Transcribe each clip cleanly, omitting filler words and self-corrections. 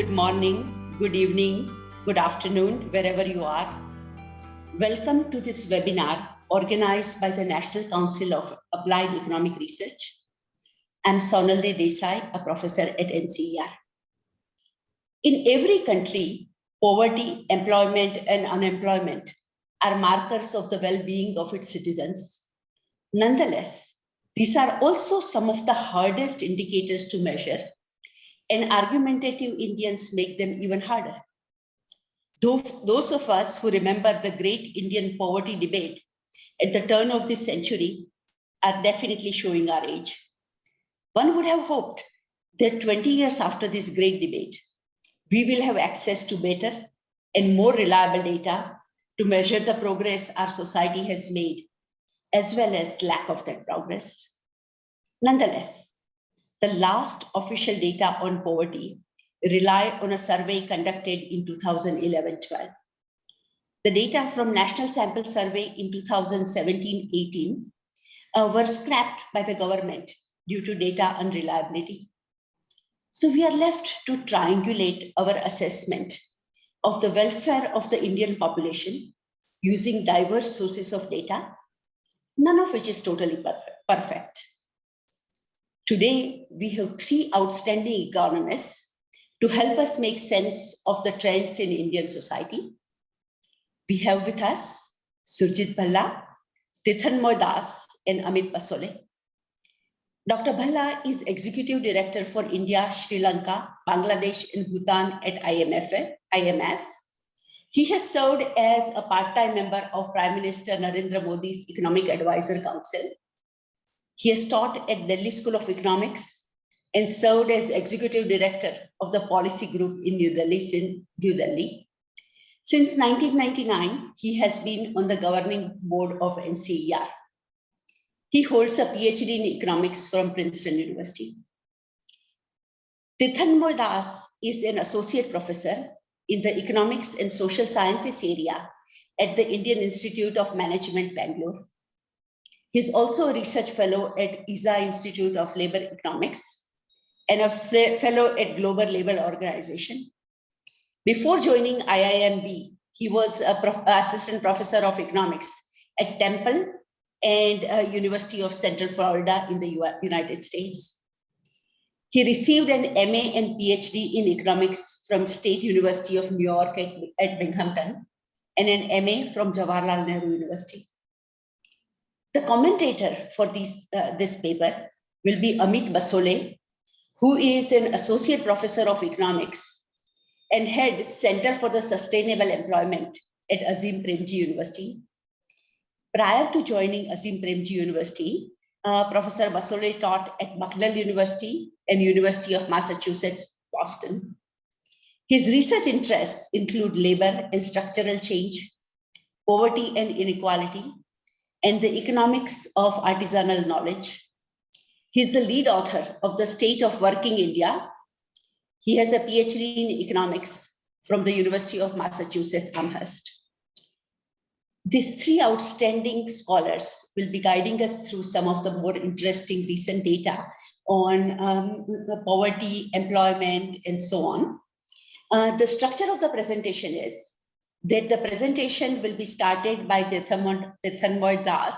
good morning, good evening, good afternoon, wherever you are. Welcome to this webinar organized by the National Council of Applied Economic Research. I'm Sonalde Desai, a professor at NCER. In every country, poverty, employment, and unemployment are markers of the well-being of its citizens. Nonetheless, these are also some of the hardest indicators to measure, and argumentative Indians make them even harder. Those of us who remember the great Indian poverty debate at the turn of this century are definitely showing our age. One would have hoped that 20 years after this great debate, we will have access to better and more reliable data to measure the progress our society has made, as well as lack of that progress. Nonetheless, the last official data on poverty rely on a survey conducted in 2011-12. The data from National Sample Survey in 2017-18 were scrapped by the government due to data unreliability. So we are left to triangulate our assessment of the welfare of the Indian population using diverse sources of data, none of which is totally perfect. Today, we have three outstanding economists to help us make sense of the trends in Indian society. We have with us Surjit Bhalla, Tirthatanmoy and Amit Basole. Dr. Bhalla is Executive Director for India, Sri Lanka, Bangladesh, and Bhutan at IMF. He has served as a part-time member of Prime Minister Narendra Modi's Economic Advisor Council. He has taught at Delhi School of Economics and served as Executive Director of the Policy Group in New Delhi. Since 1999, he has been on the governing board of NCAER. He holds a PhD in economics from Princeton University. Tirthatanmoy is an associate professor in the economics and social sciences area at the Indian Institute of Management, Bangalore. He is also a research fellow at Desai Institute of Labor Economics and a fellow at Global Labour Organization. Before joining IIMB, he was an assistant professor of economics at Temple and University of Central Florida in the United States. He received an MA and PhD in economics from State University of New York at Binghamton and an MA from Jawaharlal Nehru University. The commentator for this paper will be Amit Basole, who is an associate professor of economics and head Center for the Sustainable Employment at Azim Premji University. Prior to joining Azim Premji University, Professor Basole taught at Bucknell University and University of Massachusetts, Boston. His research interests include labor and structural change, poverty and inequality, and the economics of artisanal knowledge. He's the lead author of The State of Working India. He has a PhD in economics from the University of Massachusetts, Amherst. These three outstanding scholars will be guiding us through some of the more interesting recent data on poverty, employment, and so on. The structure of the presentation is that the presentation will be started by Tirthatanmoy,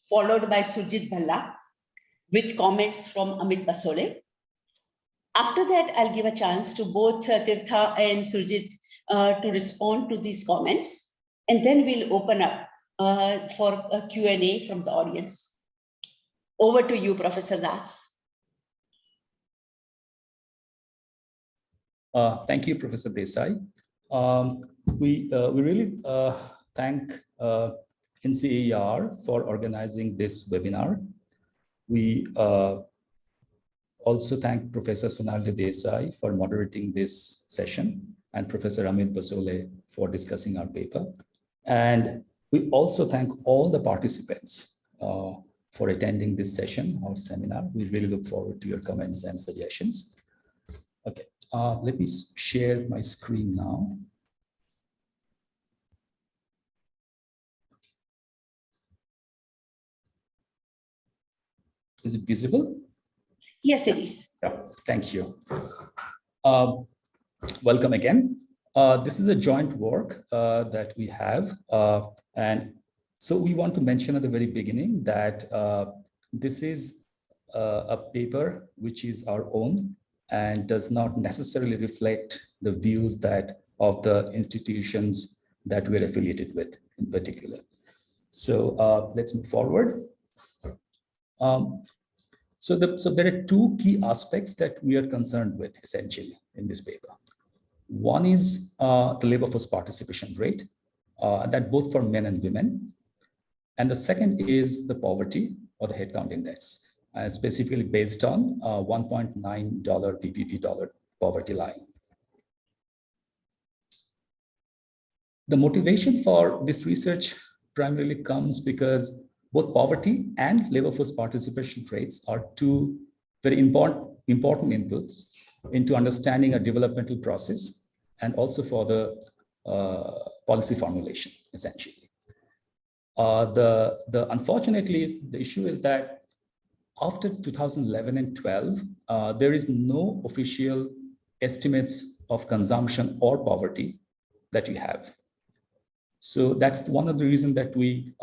followed by Surjit Bhalla, with comments from Amit Basole. After that, I'll give a chance to both Tirtha and Surjit to respond to these comments, and then we'll open up for a Q&A from the audience. Over to you, Professor Das. Thank you, Professor Desai. We really thank NCAER for organizing this webinar. We also thank Professor Sonalde Desai for moderating this session and Professor Amit Basole for discussing our paper. And we also thank all the participants for attending this session or seminar. We really look forward to your comments and suggestions. Okay, let me share my screen now. Is it visible? Yes, it is. Yeah, thank you. welcome again. This is a joint work that we have. And so we want to mention at the very beginning that this is a paper which is our own and does not necessarily reflect the views that of the institutions that we're affiliated with in particular. So let's move forward. So there are two key aspects that we are concerned with essentially in this paper. One is the labor force participation rate, that both for men and women. And the second is the poverty or the headcount index, specifically based on $1.9 PPP dollar poverty line. The motivation for this research primarily comes because both poverty and labor force participation rates are two very important inputs into understanding a developmental process and also for the policy formulation, essentially. Unfortunately, the issue is that after 2011 and 12, there is no official estimates of consumption or poverty that we have. So that's one of the reasons that we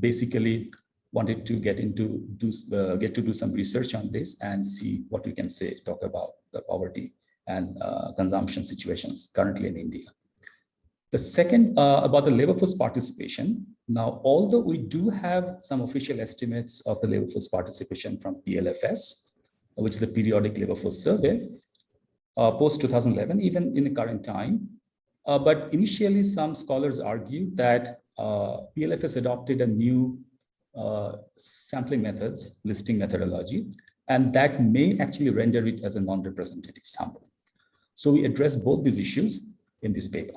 basically wanted to get to do some research on this and see what we can say, talk about the poverty and consumption situations currently in India. The second, about the labor force participation. Now, although we do have some official estimates of the labor force participation from PLFS, which is the Periodic Labor Force Survey, post 2011, even in the current time. But initially, some scholars argued that PLFS adopted a new sampling methods, listing methodology, and that may actually render it as a non-representative sample. So we address both these issues in this paper.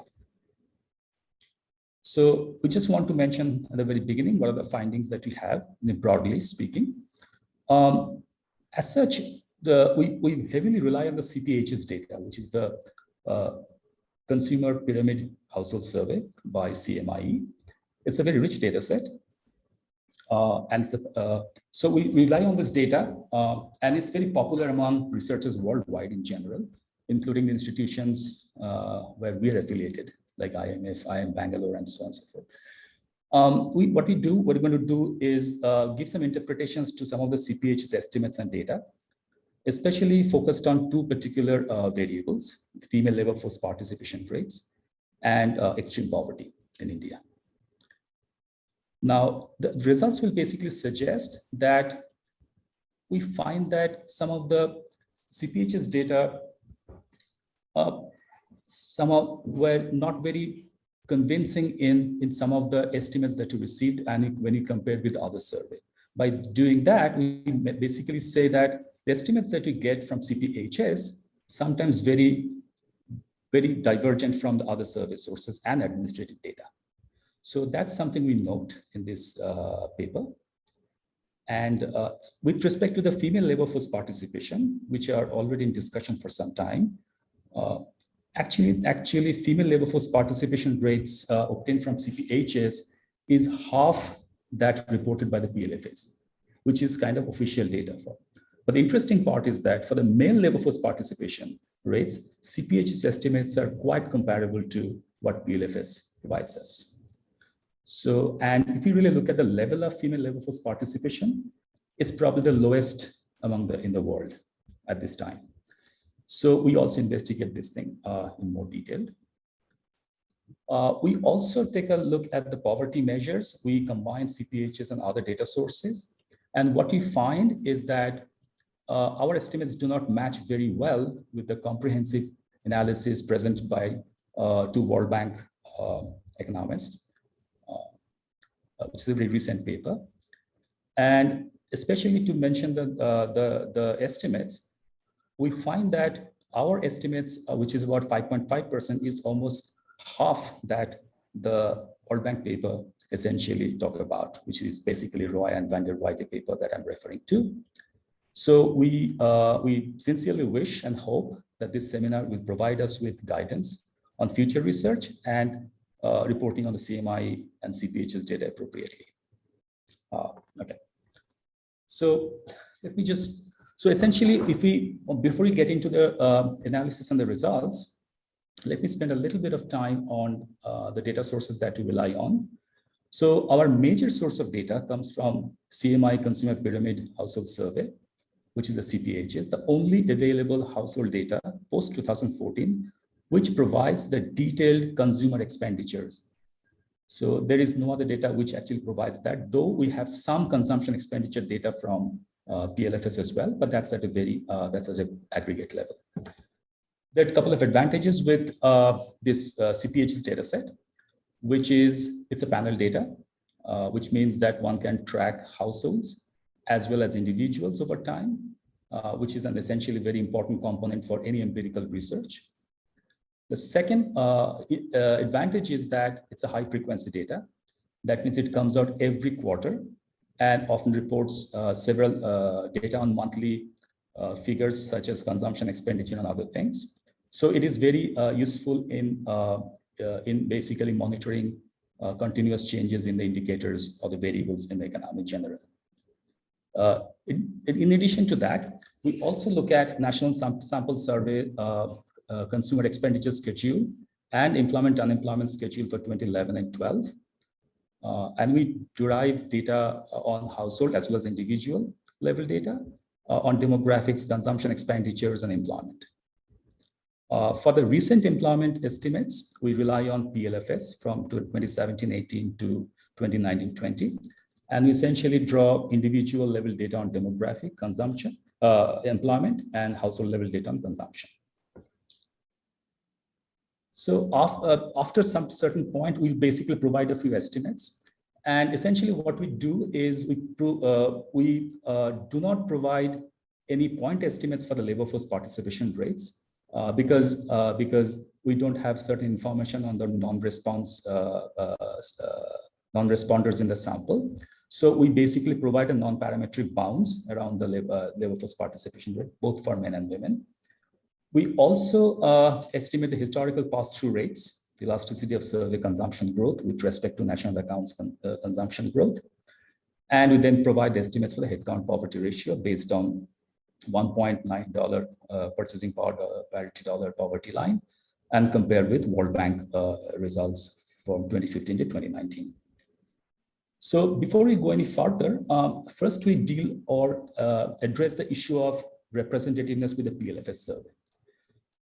So we just want to mention at the very beginning, what are the findings that we have, broadly speaking. As such, we heavily rely on the CPHS data, which is the Consumer Pyramid Household Survey by CMIE. It's a very rich data set. So we rely on this data, and it's very popular among researchers worldwide in general, including the institutions where we're affiliated, like IMF, IM Bangalore, and so on and so forth. What we're going to do is give some interpretations to some of the CPHS estimates and data, especially focused on two particular variables: female labor force participation rates and extreme poverty in India. Now, the results will basically suggest that we find that some of the CPHS data somehow were not very convincing in some of the estimates that we received and when you compare with the other survey. By doing that, we basically say that the estimates that we get from CPHS sometimes very divergent from the other survey sources and administrative data. So that's something we note in this paper. And with respect to the female labor force participation, which are already in discussion for some time, actually female labor force participation rates obtained from CPHS is half that reported by the PLFS, which is kind of official data for. But the interesting part is that for the male labor force participation rates, CPHS estimates are quite comparable to what PLFS provides us. So, and if you really look at the level of female labor force participation, it's probably the lowest in the world at this time. So we also investigate this thing in more detail. We also take a look at the poverty measures. We combine CPHS and other data sources. And what we find is that our estimates do not match very well with the comprehensive analysis presented by two World Bank economists, which is a very recent paper. And especially to mention the estimates, we find that our estimates, which is about 5.5%, is almost half that the World Bank paper essentially talk about, which is basically Roy and Van der Weyde paper that I'm referring to. So we sincerely wish and hope that this seminar will provide us with guidance on future research and reporting on the CMI and CPHS data appropriately. Okay. So let me just, so essentially, before we get into the analysis and the results, let me spend a little bit of time on the data sources that we rely on. So our major source of data comes from CMI Consumer Pyramid Household Survey, which is the CPHS, the only available household data post 2014, which provides the detailed consumer expenditures. So there is no other data which actually provides that, though we have some consumption expenditure data from PLFS as well, but that's at a very, that's at an aggregate level. There are a couple of advantages with this CPHS data set, which is it's a panel data, which means that one can track households as well as individuals over time, which is an essentially very important component for any empirical research. The second advantage is that it's a high frequency data. That means it comes out every quarter and often reports several data on monthly figures such as consumption, expenditure, and other things. So it is very useful in basically monitoring continuous changes in the indicators or the variables in the economy general. In addition to that, we also look at National Sample Survey consumer expenditure schedule and employment unemployment schedule for 2011 and 12. And we derive data on household as well as individual level data on demographics, consumption expenditures, and employment. For the recent employment estimates, we rely on PLFS from 2017-18 to 2019-20. And we essentially draw individual level data on demographic, consumption, employment, and household level data on consumption. So after some certain point, we'll basically provide a few estimates. And essentially what we do is we do not provide any point estimates for the labor force participation rates because we don't have certain information on the non-responders in the sample. So we basically provide a non-parametric bounds around the labor force participation rate, both for men and women. We also estimate the historical pass-through rates, the elasticity of survey consumption growth with respect to national accounts consumption growth. And we then provide estimates for the headcount poverty ratio based on $1.9 purchasing power parity dollar poverty line and compare with World Bank results from 2015 to 2019. So before we go any further, first we deal or address the issue of representativeness with the PLFS survey.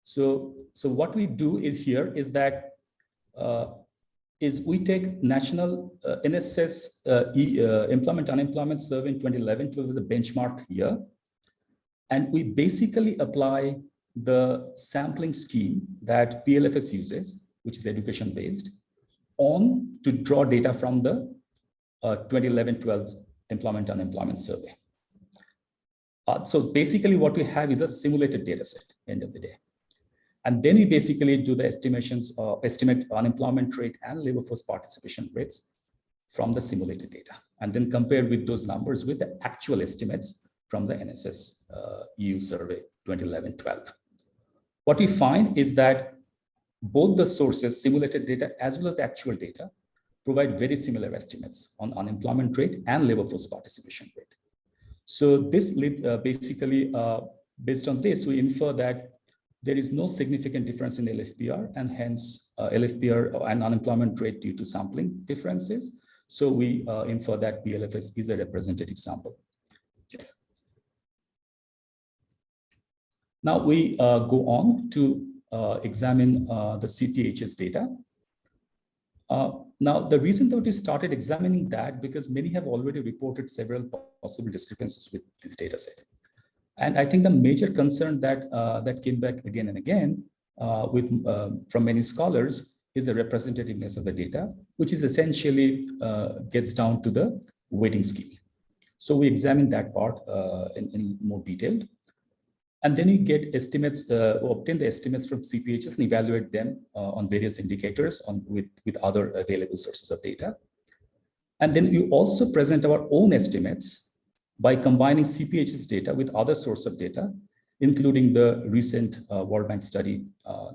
So what we do is that we take national NSS employment unemployment survey in 2011 to as a benchmark year, and we basically apply the sampling scheme that PLFS uses, which is education based, on to draw data from the 2011-12 employment unemployment survey. So basically what we have is a simulated data set, end of the day. And then we basically do the estimations, estimate unemployment rate and labor force participation rates from the simulated data, and then compare with those numbers with the actual estimates from the NSS EU survey 2011-12. What we find is that both the sources, simulated data as well as the actual data, provide very similar estimates on unemployment rate and labor force participation rate. So this leads basically, based on this, we infer that there is no significant difference in LFPR, and hence LFPR and unemployment rate due to sampling differences. So we infer that PLFS is a representative sample. Now we go on to examine the CPHS data. Now, the reason that we started examining that, because many have already reported several possible discrepancies with this data set. And I think the major concern that that came back again and again from many scholars is the representativeness of the data, which is essentially gets down to the weighting scheme. So we examined that part in more detail. And then you get estimates, obtain the estimates from CPHS and evaluate them on various indicators with other available sources of data. And then you also present our own estimates by combining CPHS data with other source of data, including the recent World Bank study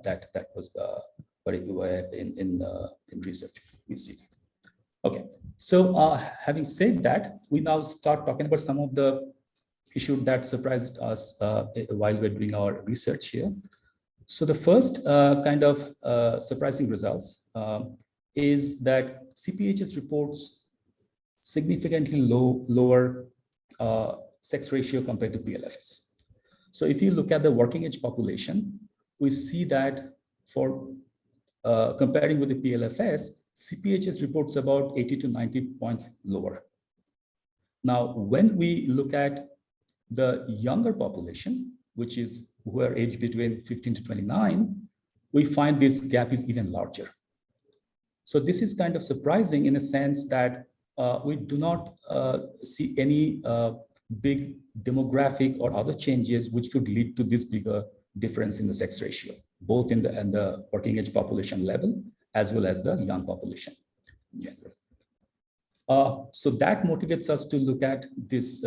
that was in research. You see. Okay, so having said that, we now start talking about some of the issue that surprised us while we're doing our research here. So the first surprising results is that CPHS reports significantly lower sex ratio compared to PLFS. So if you look at the working age population, we see that for comparing with the PLFS, CPHS reports about 80 to 90 points lower. Now, when we look at the younger population, which is who are aged between 15 to 29, we find this gap is even larger. So this is kind of surprising in a sense that we do not see any big demographic or other changes which could lead to this bigger difference in the sex ratio, both in the working age population level as well as the young population in general. So that motivates us to look at this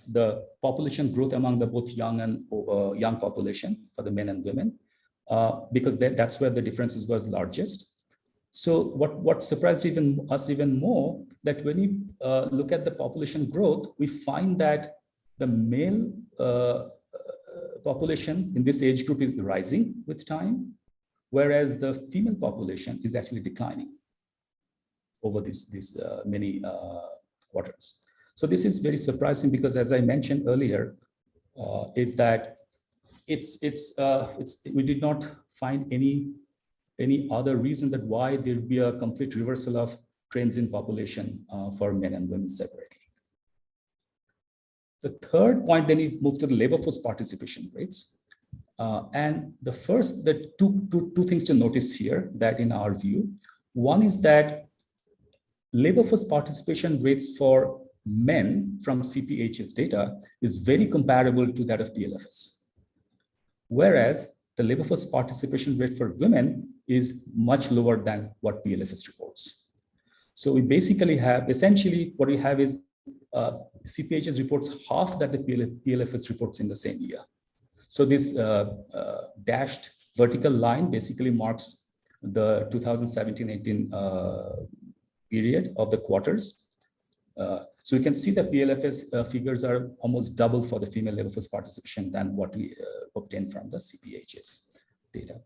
the population growth among the both young and young population for the men and women, because that's where the differences were largest. So what surprised us even more, that when we look at the population growth, we find that the male population in this age group is rising with time, whereas the female population is actually declining over these many quarters. So this is very surprising because, as I mentioned earlier, is that we did not find any other reason that why there would be a complete reversal of trends in population for men and women separately. The third point, then we move to the labor force participation rates. And the two things to notice here that in our view, one is that labor force participation rates for men from CPHS data is very comparable to that of PLFS. Whereas the labor force participation rate for women is much lower than what PLFS reports. So we basically have, essentially what we have is CPHS reports half that the PLFS reports in the same year. So this dashed vertical line basically marks the 2017-18 period of the quarters. So you can see the PLFS figures are almost double for the female labor force participation than what we obtained from the CPHS data.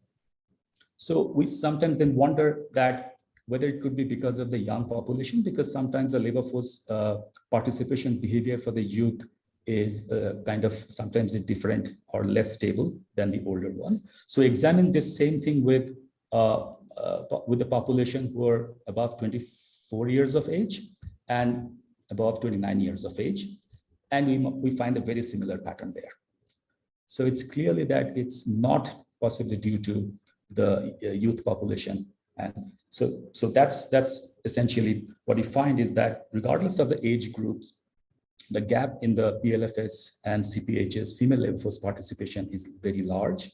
So we sometimes then wonder that whether it could be because of the young population, because sometimes the labor force participation behavior for the youth is sometimes different or less stable than the older one. So examine this same thing with the population who are above 24 years of age and above 29 years of age, and we find a very similar pattern there. So it's clearly that it's not possibly due to the youth population. And so that's essentially what we find is that regardless of the age groups, the gap in the PLFS and CPHS female labor force participation is very large,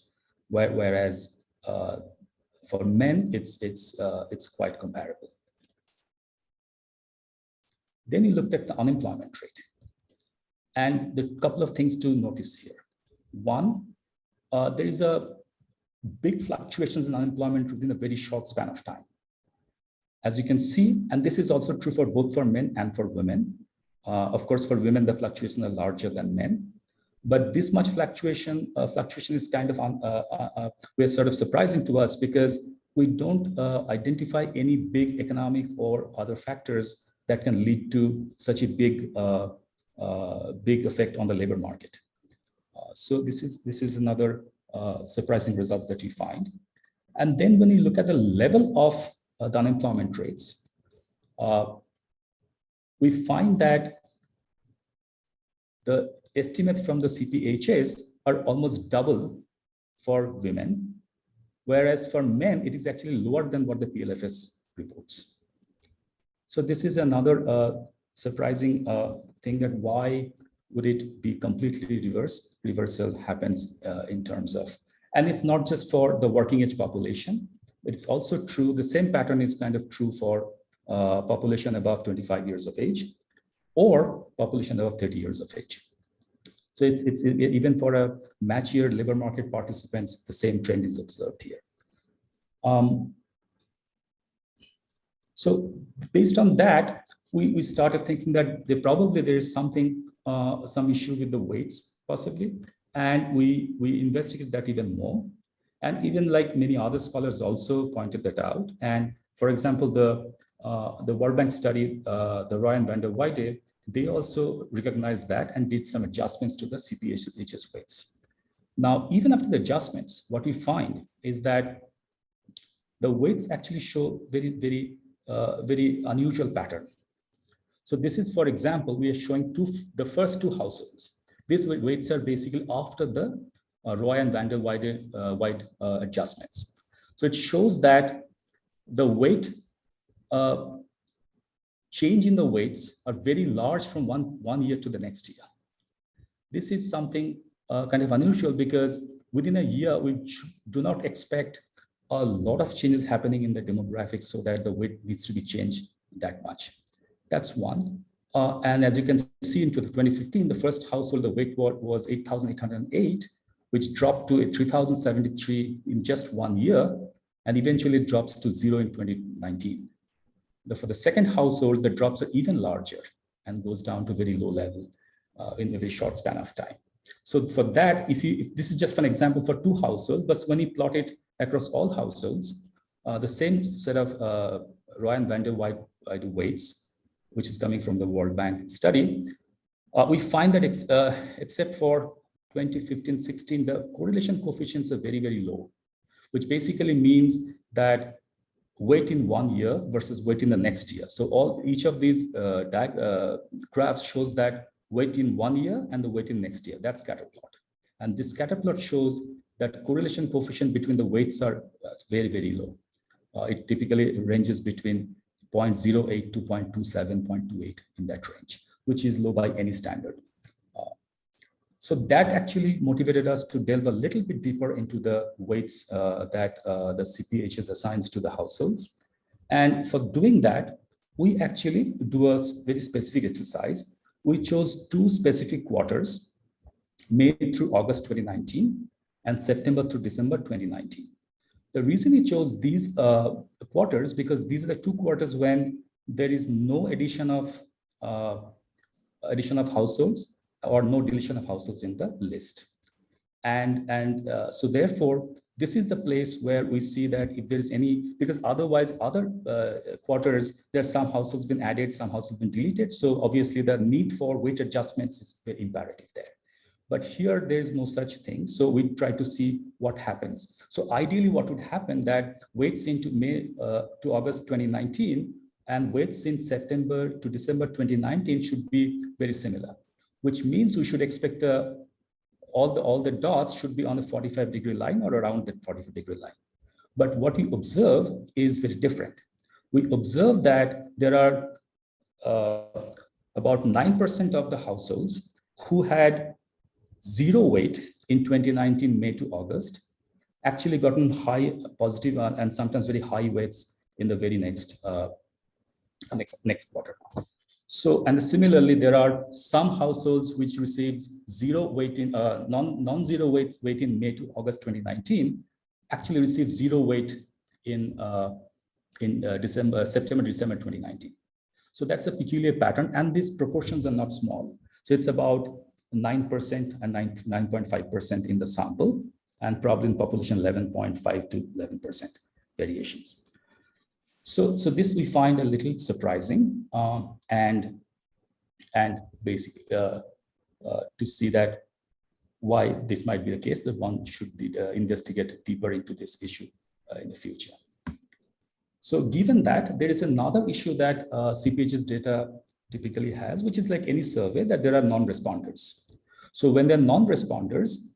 whereas for men it's quite comparable. Then we looked at the unemployment rate, and the couple of things to notice here. One, there is a big fluctuations in unemployment within a very short span of time. As you can see, and this is also true for both for men and for women. Of course, for women, the fluctuations are larger than men, but this much fluctuation is kind of we're sort of surprising to us because we don't identify any big economic or other factors that can lead to such a big effect on the labor market. So this is another surprising results that we find. And then when you look at the level of the unemployment rates, we find that the estimates from the CPHS are almost double for women, whereas for men, it is actually lower than what the PLFS reports. So this is another surprising thing, that why would it be completely reversed? Reversal happens in terms of, and it's not just for the working age population, it's also true, the same pattern is kind of true for population above 25 years of age or population above 30 years of age. So it's even for a match year labor market participants, the same trend is observed here. So based on that, we started thinking that there is something, some issue with the weights possibly, and we investigated that even more. And even like many other scholars also pointed that out. And for example, the World Bank study, the Roy and van der Weyde, they also recognized that and did some adjustments to the CPHS weights. Now, even after the adjustments, what we find is that the weights actually show very unusual pattern. So this is, for example, we are showing the first two households. These weights are basically after the Roy and van der Weyde adjustments. So it shows that the weight change in the weights are very large from one year to the next year. This is something kind of unusual because within a year, we do not expect a lot of changes happening in the demographics so that the weight needs to be changed that much. That's one. And as you can see in 2015, the first household, the weight was 8,808, which dropped to 3,073 in just 1 year, and eventually it drops to 0 in 2019. For the second household, the drops are even larger and goes down to very low level in a very short span of time. So for that, if this is just an example for two households, but when you plot it across all households, the same set of Roy and van der Weyde weights, which is coming from the World Bank study, we find that except for 2015-16, the correlation coefficients are very low, which basically means that weight in 1 year versus weight in the next year. So each of these graphs shows that weight in 1 year and the weight in next year. That's scatter plot. And this scatter plot shows that correlation coefficient between the weights are very low. It typically ranges between 0.08 to 0.27, 0.28 in that range, which is low by any standard. So that actually motivated us to delve a little bit deeper into the weights that the CPHS assigns to the households. And for doing that, we actually do a very specific exercise. We chose two specific quarters, May through August 2019 and September through December 2019. The reason we chose these quarters because these are the two quarters when there is no addition of households or no deletion of households in the list. And so therefore, this is the place where we see that if there's any, because otherwise other quarters, there's some households been added, some households been deleted. So obviously the need for weight adjustments is very imperative there. But here there's no such thing. So we try to see what happens. So ideally what would happen that weights into May to August 2019 and weights in September to December 2019 should be very similar, which means we should expect all the dots should be on a 45-degree line or around that 45-degree line. But what we observe is very different. We observe that there are about 9% of the households who had zero weight in 2019 May to August actually gotten high positive and sometimes very high weights in the very next quarter. So, and similarly, there are some households which received zero weight in non-zero weight in May to August 2019 actually received zero weight in September, December 2019. So that's a peculiar pattern, and these proportions are not small. So it's about 9% and 9.5% in the sample, and probably in population 11.5 to 11% variations. So this we find a little surprising, and basically to see that why this might be the case, that one should investigate deeper into this issue in the future. So given that, there is another issue that CPHS data typically has, which is like any survey, that there are non-responders. So when there are non-responders,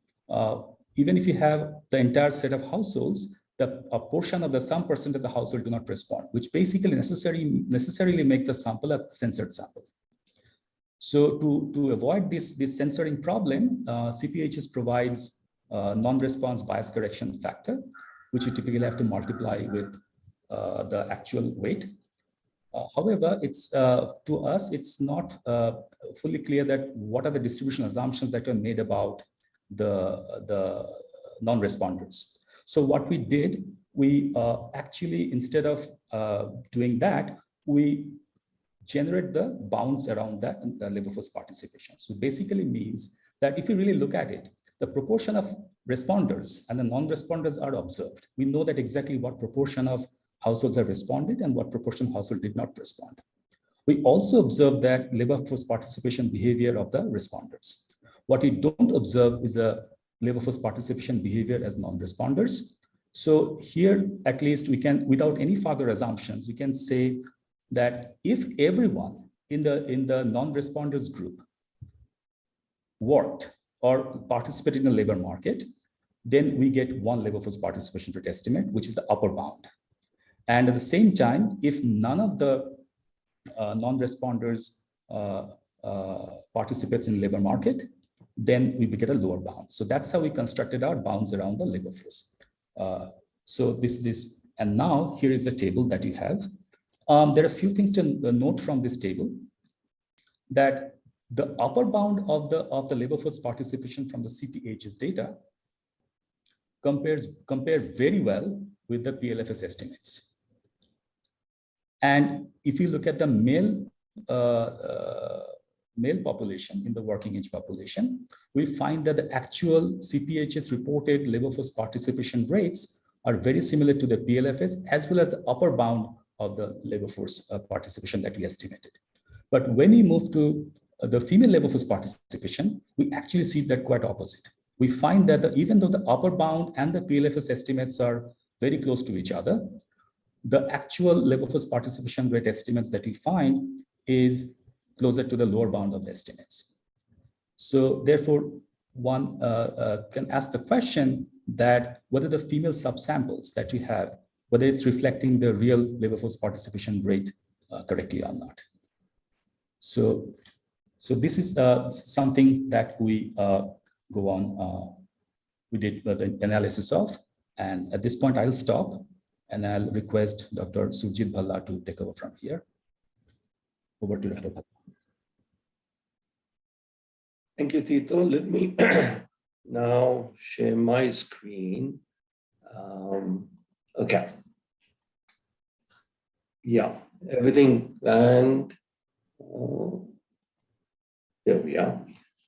even if you have the entire set of households, a portion of some percent of the household do not respond, which basically necessarily make the sample a censored sample. So to avoid this censoring problem, CPHS provides non-response bias correction factor, which you typically have to multiply with the actual weight. However, it's to us, it's not fully clear that what are the distribution assumptions that are made about the non-responders. So what we did, we actually, instead of doing that, we generate the bounds around that and the labor force participation. So basically means that if you really look at it, the proportion of responders and the non-responders are observed, we know that exactly what proportion of households have responded and what proportion of households did not respond. We also observe that labor force participation behavior of the responders. What we don't observe is a labor force participation behavior as non-responders. So here, at least we can, without any further assumptions, we can say that if everyone in the non-responders group worked or participated in the labor market, then we get one labor force participation rate estimate, which is the upper bound. And at the same time, if none of the non-responders participates in labor market, then we get a lower bound. So that's how we constructed our bounds around the labor force. So and now here is a table that you have. There are a few things to note from this table, that the upper bound of the labor force participation from the CPHS data compare very well with the PLFS estimates. And if you look at the male population in the working age population, we find that the actual CPHS reported labor force participation rates are very similar to the PLFS as well as the upper bound of the labor force participation that we estimated. But when we move to the female labor force participation, we actually see that quite opposite. We find that even though the upper bound and the PLFS estimates are very close to each other, the actual labor force participation rate estimates that we find is closer to the lower bound of the estimates. So therefore, one can ask the question that whether the female subsamples that you have, whether it's reflecting the real labor force participation rate correctly or not. So this is something that we go on, we did the analysis of, and at this point I'll stop and I'll request Dr. Surjit Bhalla to take over from here. Over to Dr. Bhalla. Thank you, Tito. Let me now share my screen. Okay. Yeah, everything, and there we are.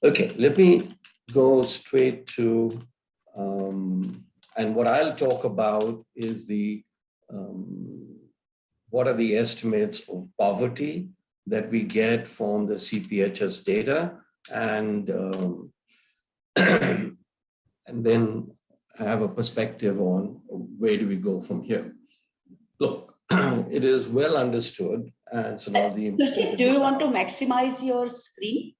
Okay, let me go straight to, and what I'll talk about is what are the estimates of poverty that we get from the CPHS data, and and then I have a perspective on where do we go from here. Look, it is well understood, and Sonalde. Surjit, do you want to maximize your screen?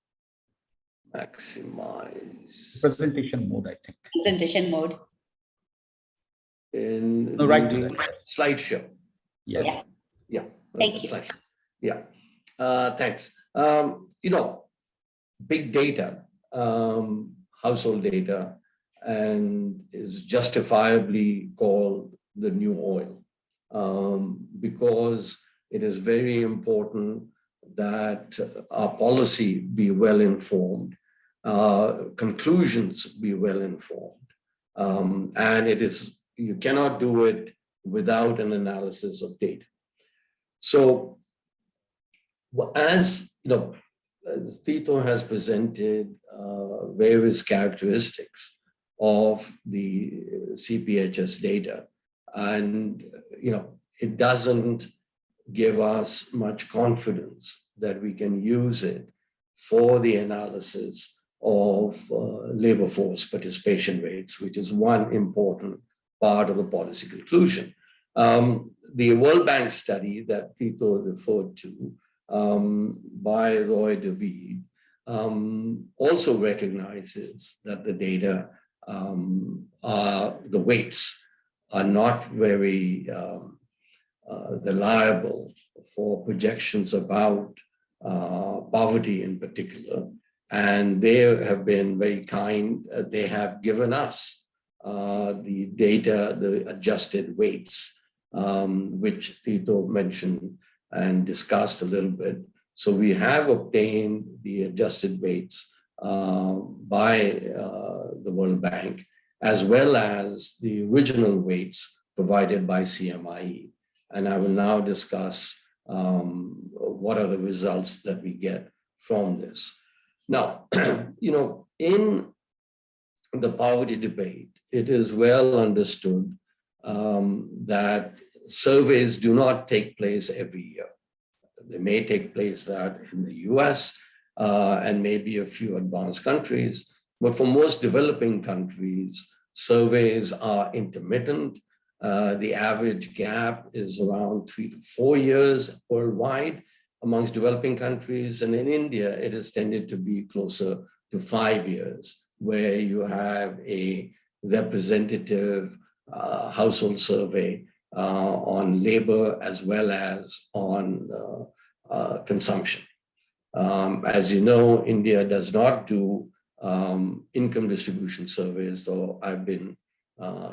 Maximize Presentation mode, I think. Presentation mode. In No, right. Slideshow. Yes. Yeah. Thank you. Slideshow. Yeah. Thanks. Big data, household data, and is justifiably called the new oil, because it is very important that our policy be well informed, conclusions be well informed, and you cannot do it without an analysis of data. So, as you know, Tito has presented various characteristics of the CPHS data, and it doesn't give us much confidence that we can use it for the analysis of labor force participation rates, which is one important part of the policy conclusion. The World Bank study that Tito referred to by Roy David also recognizes that the data the weights are not very reliable for projections about poverty in particular. And they have been very kind. They have given us the data, the adjusted weights, which Tito mentioned and discussed a little bit. So we have obtained the adjusted weights by the World Bank, as well as the original weights provided by CMIE. And I will now discuss what are the results that we get from this. Now, in the poverty debate, it is well understood that surveys do not take place every year. They may take place that in the US and maybe a few advanced countries, but for most developing countries, surveys are intermittent. The average gap is around 3 to 4 years worldwide amongst developing countries. And in India, it has tended to be closer to 5 years, where you have a representative household survey on labor as well as on consumption. As you know, India does not do income distribution surveys, though I've been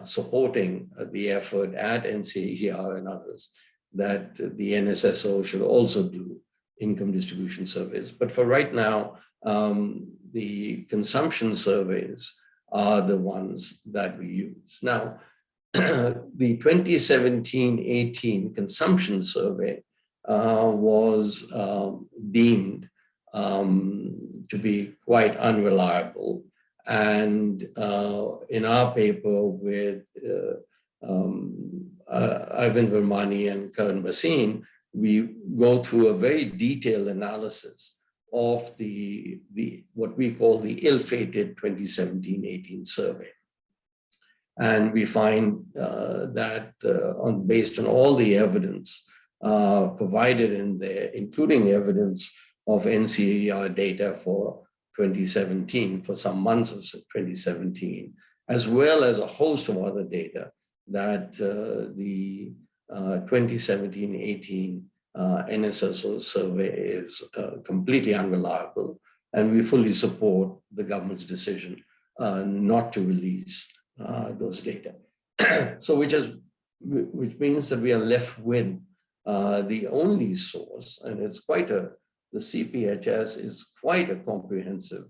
supporting the effort at NCAER and others that the NSSO should also do income distribution surveys. But for right now, the consumption surveys are the ones that we use. Now, the 2017-18 consumption survey was deemed to be quite unreliable. And in our paper with Arvind Vermani and Karan Bhasin, we go through a very detailed analysis of the what we call the ill-fated 2017-18 survey. And we find that based on all the evidence provided in there, including evidence of NCAER data for 2017, for some months of 2017, as well as a host of other data, that the 2017-18 NSSO survey is completely unreliable, and we fully support the government's decision not to release those data. So which means that we are left with the only source, and it's quite the CPHS is quite a comprehensive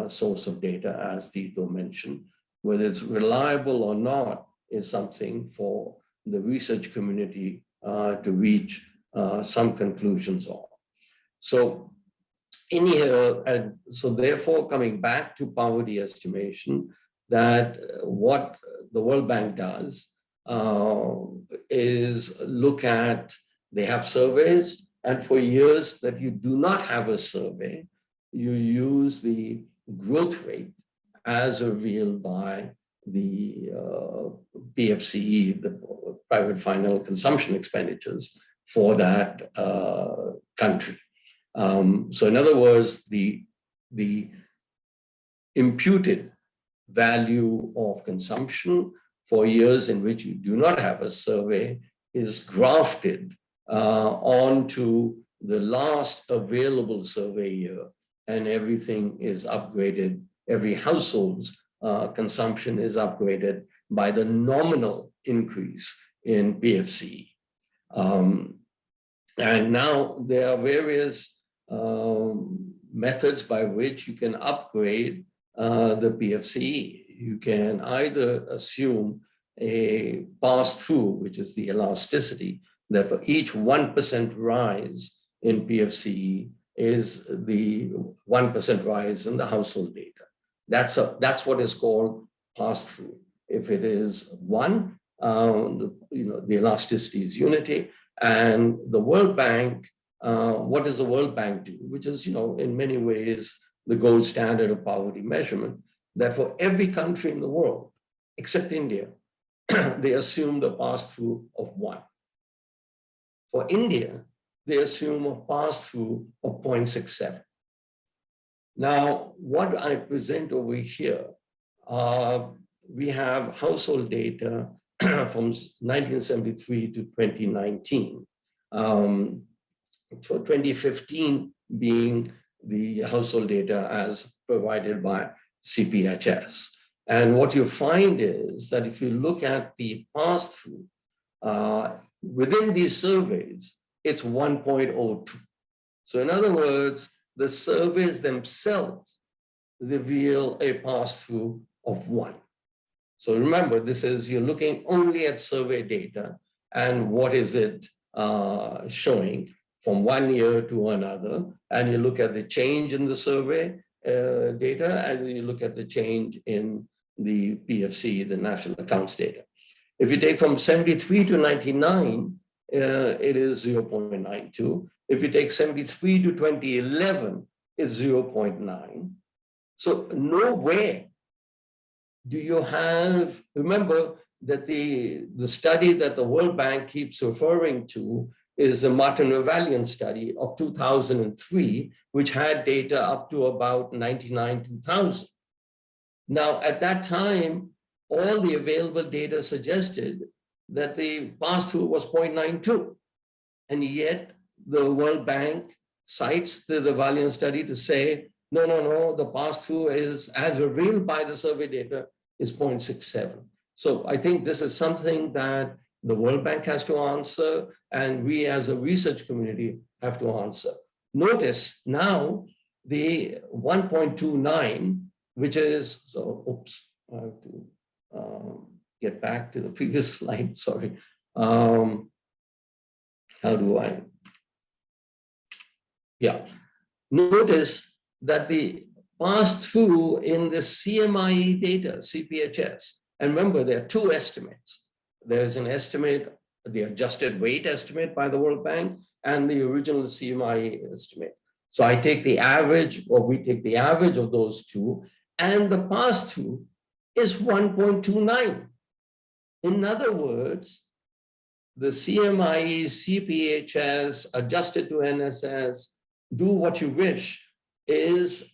source of data, as Tito mentioned. Whether it's reliable or not is something for the research community to reach some conclusions on. So in here, and so therefore coming back to poverty estimation, that what the World Bank does is look at, they have surveys, and for years that you do not have a survey, you use the growth rate as revealed by the PFCE, the private final consumption expenditures for that country. So in other words, the imputed value of consumption for years in which you do not have a survey is grafted onto the last available survey year, and everything is upgraded. Every household's consumption is upgraded by the nominal increase in PFCE. And now there are various methods by which you can upgrade the PFCE. You can either assume a pass-through, which is the elasticity, that for each 1% rise in PFCE is the 1% rise in the household data. That's what is called pass-through. If it is 1, the elasticity is unity. And the World Bank, what does the World Bank do? Which is, in many ways, the gold standard of poverty measurement, that for every country in the world, except India, they assumed a pass-through of 1. For India, they assume a pass-through of 0.67. Now, what I present over here, we have household data from 1973 to 2019. For 2015 being the household data as provided by CPHS. And what you find is that if you look at the pass-through, within these surveys, it's 1.02. So in other words, the surveys themselves reveal a pass-through of 1. So remember, you're looking only at survey data and what is it showing from one year to another. And you look at the change in the survey data, and you look at the change in the PFC, the national accounts data. If you take from 73 to 99, it is 0.92. If you take 73 to 2011, it's 0.9. So nowhere do you have, remember that the study that the World Bank keeps referring to is the Martin-Revalian study of 2003, which had data up to about 99, 2000. Now, at that time, all the available data suggested that the pass-through was 0.92. And yet the World Bank cites the Revalian study to say, no, the pass-through is, as revealed by the survey data, is 0.67. So I think this is something that the World Bank has to answer, and we as a research community have to answer. Notice now the 1.29, which is, so, oops, I have to get back to the previous slide, sorry. How do I? Yeah, notice that the pass-through in the CMIE data, CPHS, and remember there are two estimates. There's an estimate, the adjusted weight estimate by the World Bank, and the original CMIE estimate. So I take the average, or we take the average of those two, and the pass-through is 1.29. In other words, the CMIE, CPHS, adjusted to NSS, do what you wish, is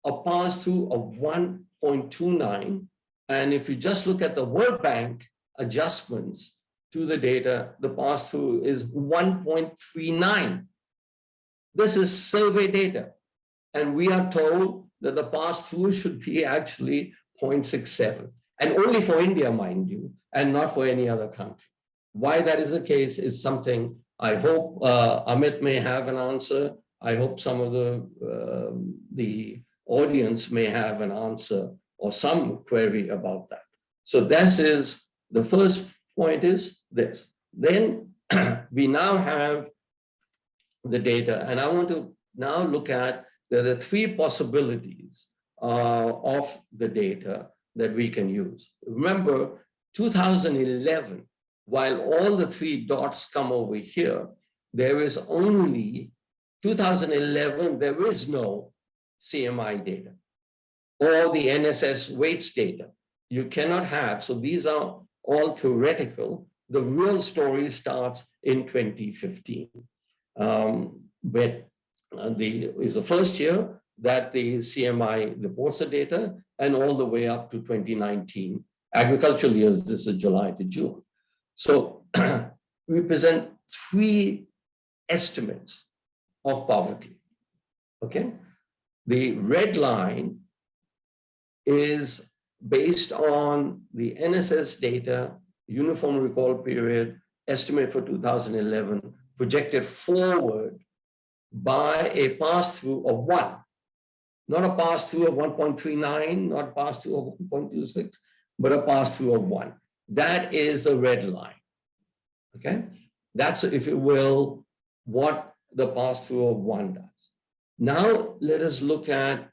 a pass-through of 1.29. And if you just look at the World Bank adjustments to the data, the pass-through is 1.39. This is survey data. And we are told that the pass-through should be actually 0.67. And only for India, mind you, and not for any other country. Why that is the case is something I hope Amit may have an answer. I hope some of the audience may have an answer or some query about that. So this is, the first point is this. Then we now have the data, and I want to now look at the three possibilities of the data that we can use. Remember, 2011, while all the three dots come over here, there is only 2011, there is no CMI data or the NSS weights data. You cannot have, so these are all theoretical. The real story starts in 2015, where is the first year that the CMI reports the data, and all the way up to 2019. Agricultural years, this is July to June. So we present three estimates of poverty, okay? The red line is based on the NSS data, Uniform Recall Period, estimate for 2011, projected forward by a pass-through of 1. Not a pass-through of 1.39, not a pass-through of 1.26, but a pass-through of 1. That is the red line, okay? That's, if you will, what the pass-through of 1 does. Now, let us look at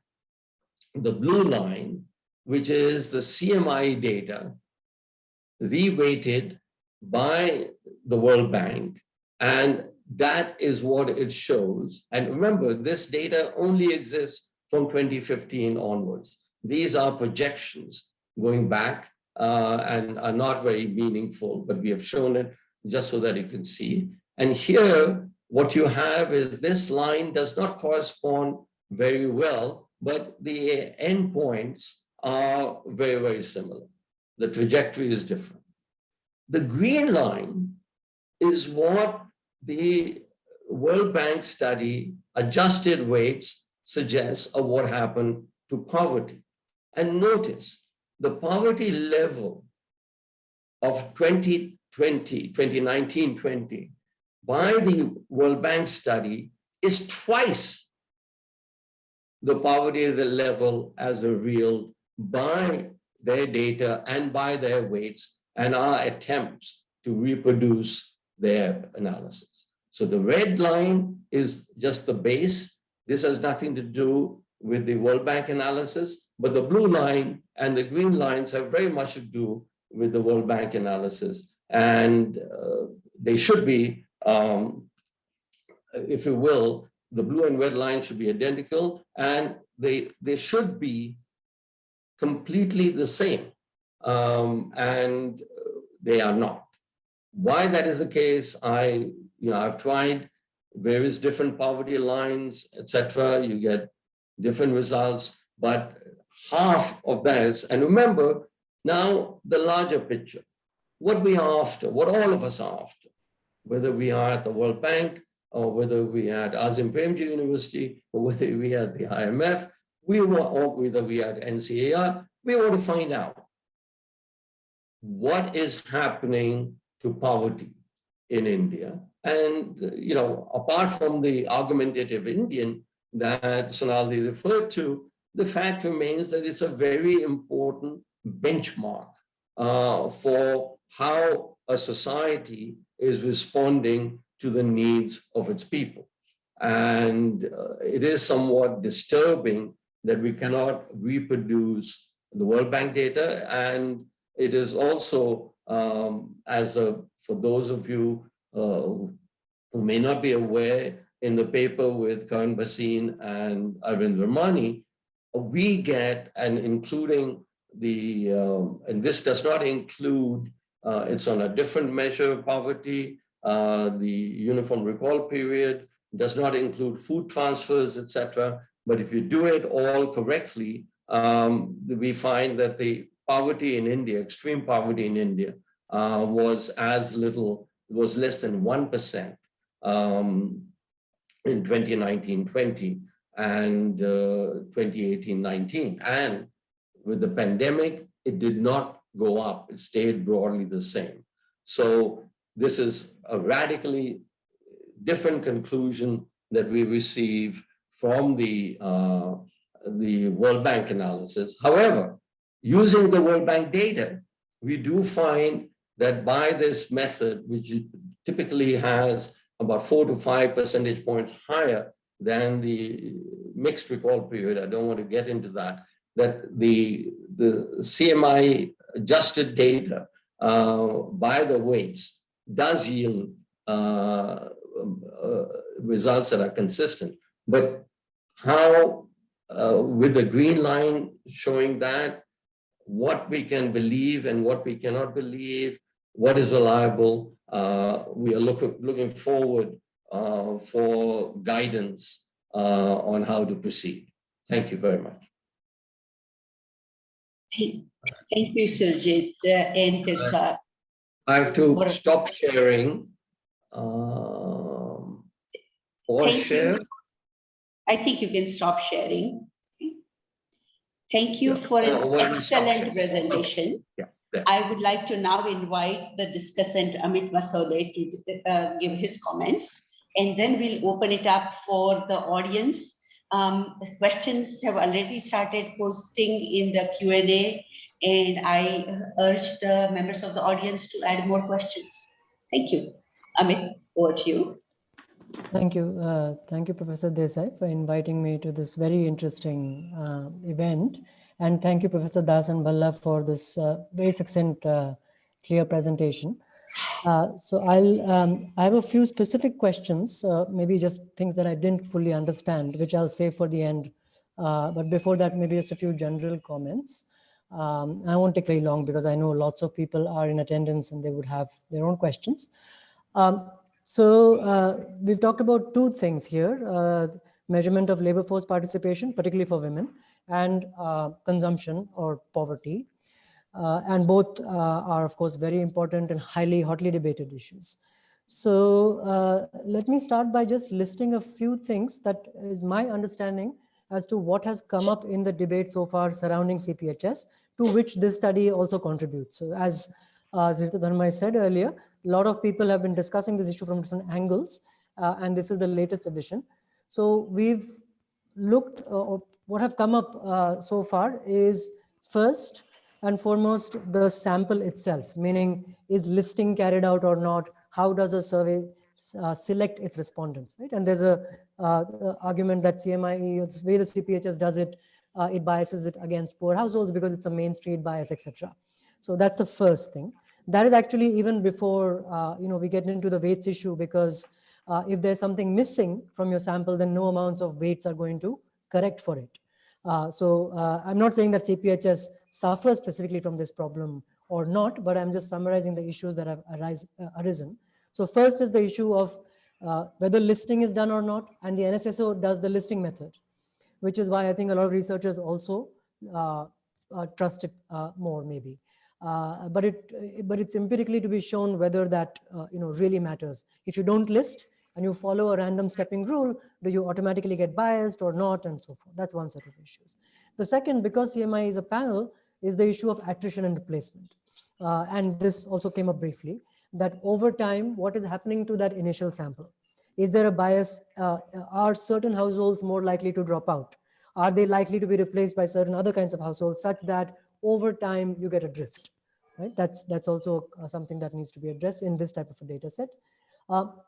the blue line, which is the CMI data, reweighted by the World Bank, and that is what it shows. And remember, this data only exists from 2015 onwards. These are projections going back and are not very meaningful, but we have shown it just so that you can see. And here, what you have is this line does not correspond very well, but the endpoints are very, very similar. The trajectory is different. The green line is what the World Bank study, adjusted weights, suggests of what happened to poverty. And notice the poverty level of 2019-20 by the World Bank study is twice the poverty level as revealed by their data and by their weights and our attempts to reproduce their analysis. So the red line is just the base. This has nothing to do with the World Bank analysis. but the blue line and the green lines have very much to do with the World Bank analysis. And they should be, if you will, the blue and red lines should be identical, and they should be completely the same. And they are not. Why that is the case, I've tried various different poverty lines, etc. You get different results, but half of that, and remember now the larger picture, what we are after, what all of us are after, whether we are at the World Bank or whether we are at Azim Premji University or whether we are at the IMF, or whether we are at NCAER, we want to find out what is happening to poverty in India. And, apart from the argumentative Indian that Sonalde referred to, the fact remains that it's a very important benchmark for how a society is responding to the needs of its people. And it is somewhat disturbing that we cannot reproduce the World Bank data. And it is also, for those of you who may not be aware, in the paper with Karan Bhasin and Arvind Ramani, we get, and including and this does not include, it's on a different measure of poverty, the uniform recall period, does not include food transfers, etc. But if you do it all correctly, we find that the poverty in India, extreme poverty in India, was less than 1% in 2019-20 and 2018-19. And with the pandemic, it did not go up. It stayed broadly the same. So this is a radically different conclusion that we receive from the World Bank analysis. However, using the World Bank data, we do find that by this method, which typically has about 4 to 5 percentage points higher than the mixed recall period, I don't want to get into that, that the CMI adjusted data by the weights does yield results that are consistent. But how, with the green line showing that, what we can believe and what we cannot believe, what is reliable, we are looking forward for guidance on how to proceed. Thank you very much. Thank you, Surjit and Tirtha. I have to stop sharing. Or share. I think you can stop sharing. Thank you for an excellent presentation. Yeah. I would like to now invite the discussant Amit Basole to give his comments, and then we'll open it up for the audience. Questions have already started posting in the Q&A, and I urge the members of the audience to add more questions. Thank you. Amit, over to you. Thank you. Thank you, Professor Desai, for inviting me to this very interesting event. And thank you, Professor Das and Bhalla, for this very succinct, clear presentation. So I have a few specific questions, maybe just things that I didn't fully understand, which I'll save for the end. But before that, maybe just a few general comments. I won't take very long because I know lots of people are in attendance and they would have their own questions. So we've talked about two things here, measurement of labor force participation, particularly for women, and consumption or poverty. And both are, of course, very important and hotly debated issues. So let me start by just listing a few things that is my understanding as to what has come up in the debate so far surrounding CPHS, to which this study also contributes. So as Tirthatanmoy said earlier, a lot of people have been discussing this issue from different angles, and this is the latest edition. So we've looked, what have come up so far is first and foremost the sample itself, meaning is listing carried out or not? How does a survey select its respondents, right? And there's a argument that CMIE, the way the CPHS does it, it biases it against poor households because it's a main street bias, etc. So that's the first thing. That is actually even before we get into the weights issue, because if there's something missing from your sample, then no amounts of weights are going to correct for it. I'm not saying that CPHS suffers specifically from this problem or not, but I'm just summarizing the issues that have arisen. So first is the issue of whether listing is done or not, and the NSSO does the listing method, which is why I think a lot of researchers also trust it more maybe. But it's empirically to be shown whether that really matters. If you don't list and you follow a random stepping rule, do you automatically get biased or not, and so forth? That's one set of issues. The second, because CMI is a panel, is the issue of attrition and replacement. And this also came up briefly, that over time, what is happening to that initial sample? Is there a bias? Are certain households more likely to drop out? Are they likely to be replaced by certain other kinds of households, such that over time you get a drift? Right? That's also something that needs to be addressed in this type of a data set.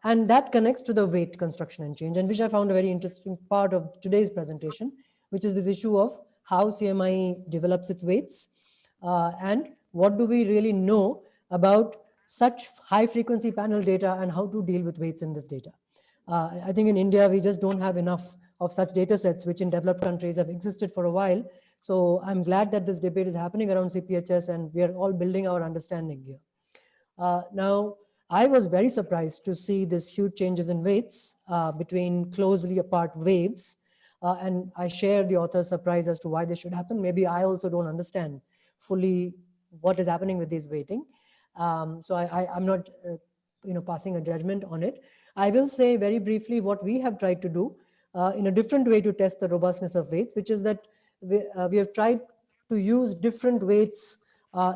And that connects to the weight construction and change, and which I found a very interesting part of today's presentation, which is this issue of how CMI develops its weights, and what do we really know about such high frequency panel data and how to deal with weights in this data. I think in India, we just don't have enough of such data sets, which in developed countries have existed for a while. So I'm glad that this debate is happening around CPHS, and we are all building our understanding here. Now, I was very surprised to see this huge changes in weights between closely apart waves. And I share the author's surprise as to why this should happen. Maybe I also don't understand fully what is happening with this weighting. So I'm not passing a judgment on it. I will say very briefly what we have tried to do in a different way to test the robustness of weights, which is that we have tried to use different weights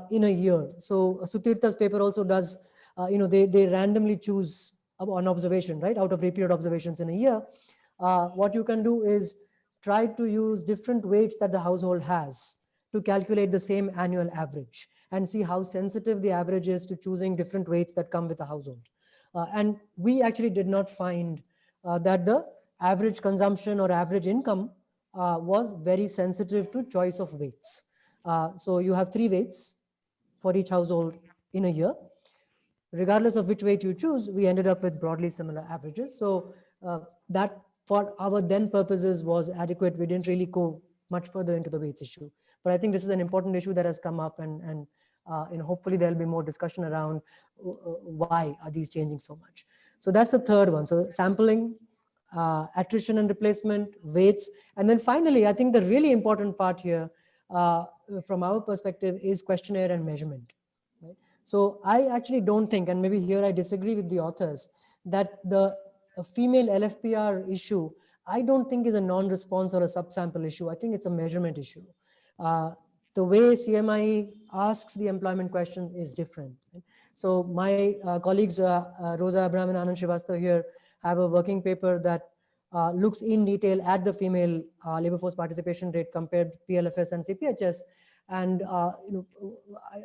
in a year. So Sutirtha's paper also does, they randomly choose an observation, right, out of repeated observations in a year. What you can do is try to use different weights that the household has to calculate the same annual average and see how sensitive the average is to choosing different weights that come with a household. And we actually did not find that the average consumption or average income was very sensitive to choice of weights. So you have 3 weights for each household in a year. Regardless of which weight you choose, we ended up with broadly similar averages. So that for our then purposes was adequate. We didn't really go much further into the weights issue. But I think this is an important issue that has come up, and hopefully there'll be more discussion around why are these changing so much. So that's the third one. So sampling, attrition and replacement, weights. And then finally, I think the really important part here from our perspective is questionnaire and measurement. Right? So I actually don't think, and maybe here I disagree with the authors, that the female LFPR issue, I don't think is a non-response or a subsample issue. I think it's a measurement issue. The way CMI asks the employment question is different. Right? So my colleagues, Rosa Abraham and Anand Srivastava here, have a working paper that looks in detail at the female labor force participation rate compared to PLFS and CPHS. And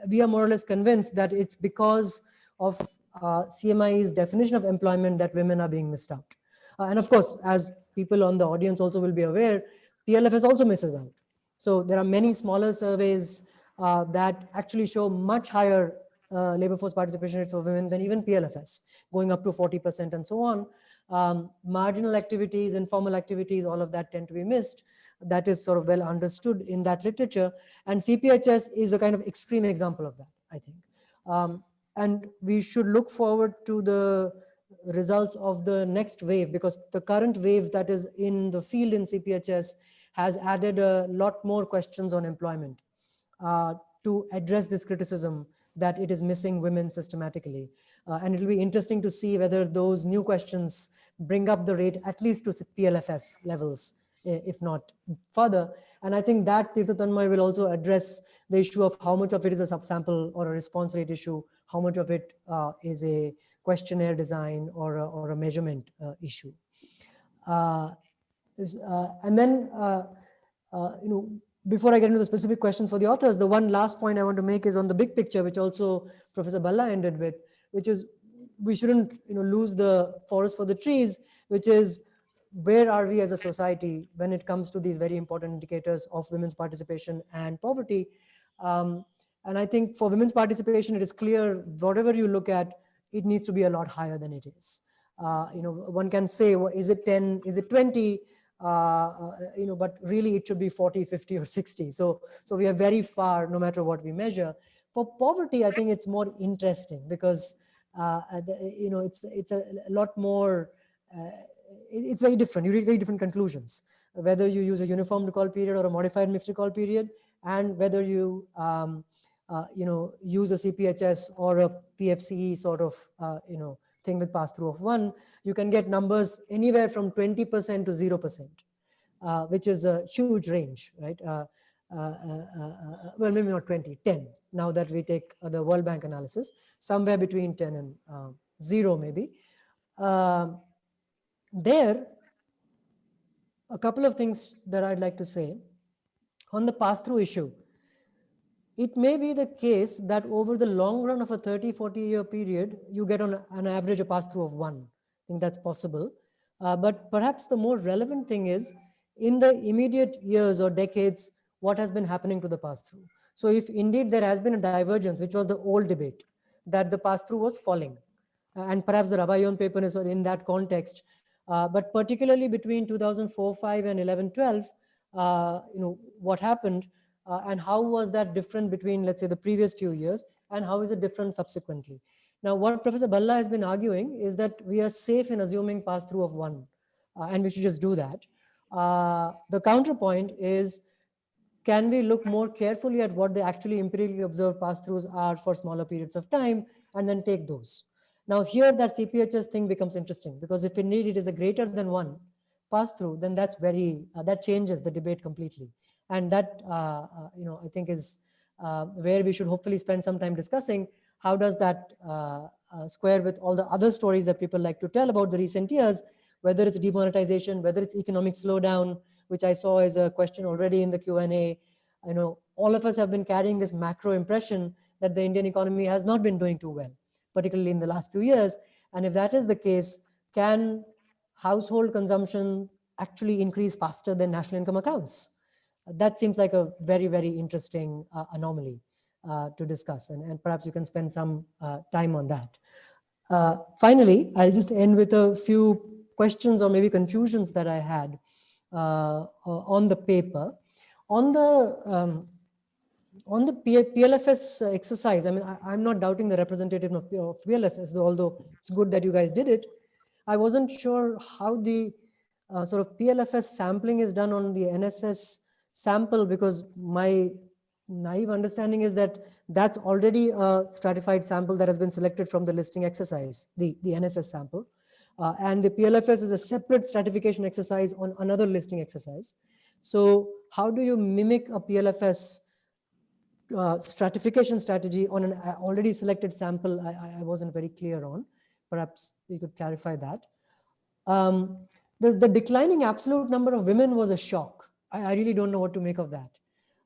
we are more or less convinced that it's because of CMI's definition of employment that women are being missed out. And of course, as people on the audience also will be aware, PLFS also misses out. So there are many smaller surveys that actually show much higher labor force participation rates for women than even PLFS, going up to 40% and so on. Marginal activities, informal activities, all of that tend to be missed. That is sort of well understood in that literature. And CPHS is a kind of extreme example of that, I think. And we should look forward to the results of the next wave, because the current wave that is in the field in CPHS has added a lot more questions on employment to address this criticism that it is missing women systematically. And it will be interesting to see whether those new questions bring up the rate at least to PLFS levels, if not further. And I think that Tirthatanmoy will also address the issue of how much of it is a subsample or a response rate issue, how much of it is a questionnaire design or a measurement issue. And then, before I get into the specific questions for the authors, the one last point I want to make is on the big picture, which also Professor Bhalla ended with, which is we shouldn't lose the forest for the trees, which is where are we as a society when it comes to these very important indicators of women's participation and poverty. And I think for women's participation, it is clear, whatever you look at, it needs to be a lot higher than it is. One can say, well, is it 10, is it 20? But really it should be 40, 50 or 60. So we are very far, no matter what we measure. For poverty, I think it's more interesting because, it's a lot more, it's very different. You reach very different conclusions, whether you use a uniform recall period or a modified mixed recall period, and whether you, use a CPHS or a PFCE sort of, thing with pass-through of 1, you can get numbers anywhere from 20% to 0%, which is a huge range, right? Well, maybe not 20, 10. Now that we take the World Bank analysis, somewhere between 10 and 0 maybe. There, a couple of things that I'd like to say. On the pass-through issue, it may be the case that over the long run of a 30, 40-year period, you get on an average a pass-through of 1. I think that's possible. But perhaps the more relevant thing is, in the immediate years or decades, what has been happening to the pass-through. So if indeed there has been a divergence, which was the old debate, that the pass-through was falling, and perhaps the Rabayon paper is in that context, but particularly between 2004-5 and 11-12, what happened and how was that different between, let's say, the previous few years, and how is it different subsequently? Now, what Professor Bhalla has been arguing is that we are safe in assuming pass-through of 1, and we should just do that. The counterpoint is, can we look more carefully at what the actually empirically observed pass-throughs are for smaller periods of time, and then take those? Now, here that CPHS thing becomes interesting, because if indeed it is a greater than 1 pass-through, then that's very, that changes the debate completely. And that, I think is where we should hopefully spend some time discussing how does that square with all the other stories that people like to tell about the recent years, whether it's demonetization, whether it's economic slowdown, which I saw as a question already in the Q&A. All of us have been carrying this macro impression that the Indian economy has not been doing too well, particularly in the last few years. And if that is the case, can household consumption actually increase faster than national income accounts? That seems like a very, very interesting anomaly to discuss. And perhaps you can spend some time on that. Finally, I'll just end with a few questions or maybe confusions that I had on the paper. On the PLFS exercise, I mean, I'm not doubting the representativeness of PLFS, although it's good that you guys did it. I wasn't sure how the sort of PLFS sampling is done on the NSS sample, because my naive understanding is that that's already a stratified sample that has been selected from the listing exercise, the NSS sample. And the PLFS is a separate stratification exercise on another listing exercise. So how do you mimic a PLFS stratification strategy on an already selected sample? I wasn't very clear on. Perhaps you could clarify that. The declining absolute number of women was a shock. I really don't know what to make of that.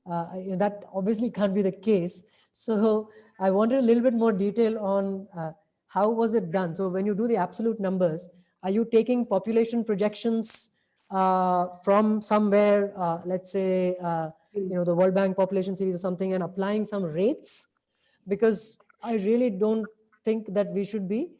That obviously can't be the case. So I wanted a little bit more detail on how was it done. So when you do the absolute numbers, are you taking population projections from somewhere, let's say, the World Bank population series or something, and applying some rates? Because I really don't think that we should be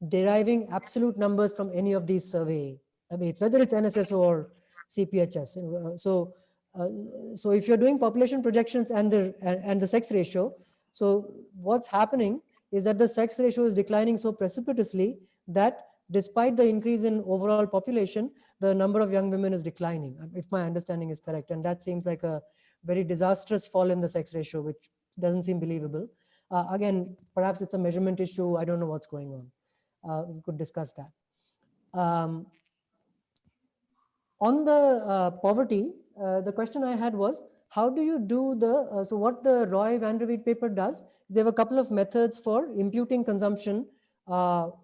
deriving absolute numbers from any of these survey weights, whether it's NSS or CPHS. So if you're doing population projections and the sex ratio, so what's happening is that the sex ratio is declining so precipitously that despite the increase in overall population, the number of young women is declining, if my understanding is correct. And that seems like a very disastrous fall in the sex ratio, which doesn't seem believable. Again, perhaps it's a measurement issue. I don't know what's going on. We could discuss that. On the poverty, the question I had was, how do you do the, so what the Roy van der Weert paper does, there were a couple of methods for imputing consumption, sort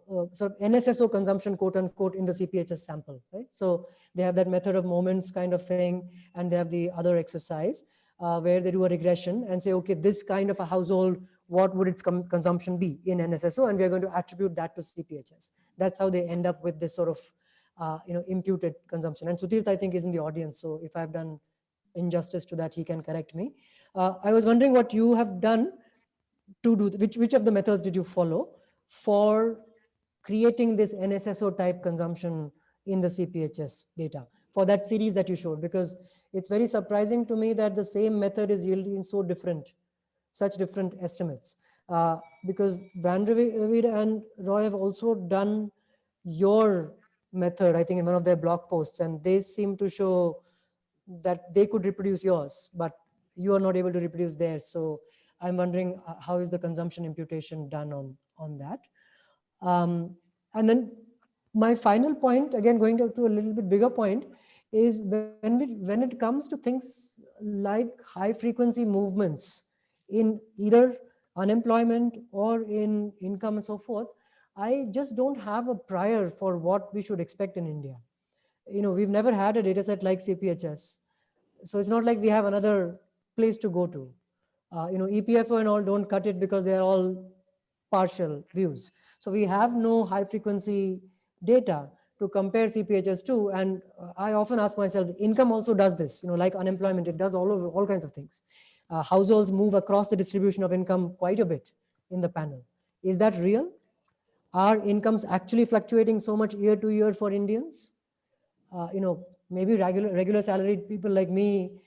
of NSSO consumption, quote unquote, in the CPHS sample, right? So they have that method of moments kind of thing, and they have the other exercise where they do a regression and say, okay, this kind of a household, what would its consumption be in NSSO? And we're going to attribute that to CPHS. That's how they end up with this sort of imputed consumption. And Sutirth, I think, is in the audience. So if I've done injustice to that, he can correct me. I was wondering what you have done to do, which of the methods did you follow for creating this NSSO type consumption in the CPHS data for that series that you showed? Because it's very surprising to me that the same method is yielding such different estimates. Because Vanderweide and Roy have also done your method, I think, in one of their blog posts, and they seem to show that they could reproduce yours, but you are not able to reproduce theirs. So I'm wondering how is the consumption imputation done on that? And then my final point, again, going to a little bit bigger point, is when it comes to things like high frequency movements in either unemployment or in income and so forth, I just don't have a prior for what we should expect in India. We've never had a data set like CPHS. So it's not like we have another place to go to. EPFO and all don't cut it because they're all partial views. So we have no high frequency data to compare CPHS to. And I often ask myself, income also does this, like unemployment, it does all kinds of things. Households move across the distribution of income quite a bit in the panel. Is that real? Are incomes actually fluctuating so much year to year for Indians? Maybe regular salaried people like me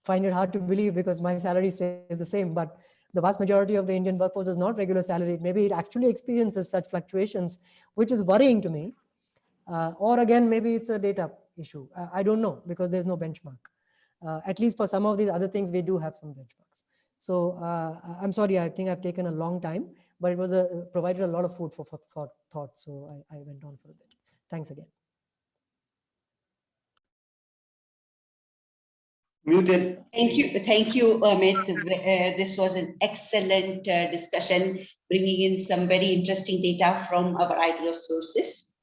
find it hard to believe because my salary stays the same, but the vast majority of the Indian workforce is not regular salaried. Maybe it actually experiences such fluctuations, which is worrying to me. Or again, maybe it's a data issue. I don't know because there's no benchmark. At least for some of these other things, we do have some benchmarks. So I'm sorry, I think I've taken a long time, but it was provided a lot of food for thought. So I went on for a bit. Thanks again. Muted. Thank you, Amit. This was an excellent discussion, bringing in some very interesting data from a variety of sources.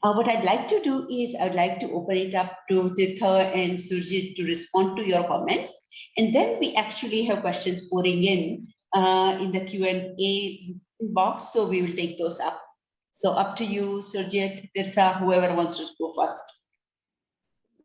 What I'd like to do is I'd like to open it up to Tirtha and Surjit to respond to your comments. And then we actually have questions pouring in the Q&A box. So we will take those up. So up to you, Surjit, Tirtha, whoever wants to go first.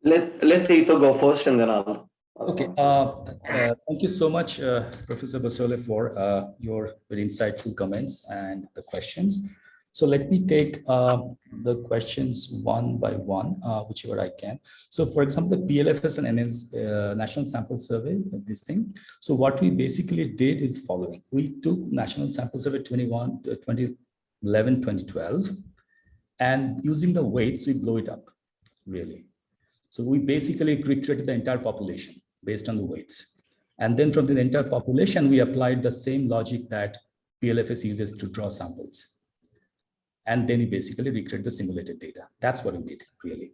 Let Tirtha go first and then I'll. Okay. Thank you so much, Professor Basole, for your very insightful comments and the questions. So let me take the questions one by one, whichever I can. So for example, the PLFS and NS National Sample Survey, this thing. So what we basically did is following. We took National Sample Survey 2011, 2012, and using the weights, we blow it up, really. So we basically recreated the entire population based on the weights. And then from the entire population, we applied the same logic that PLFS uses to draw samples. And then we basically recreate the simulated data. That's what we did, really.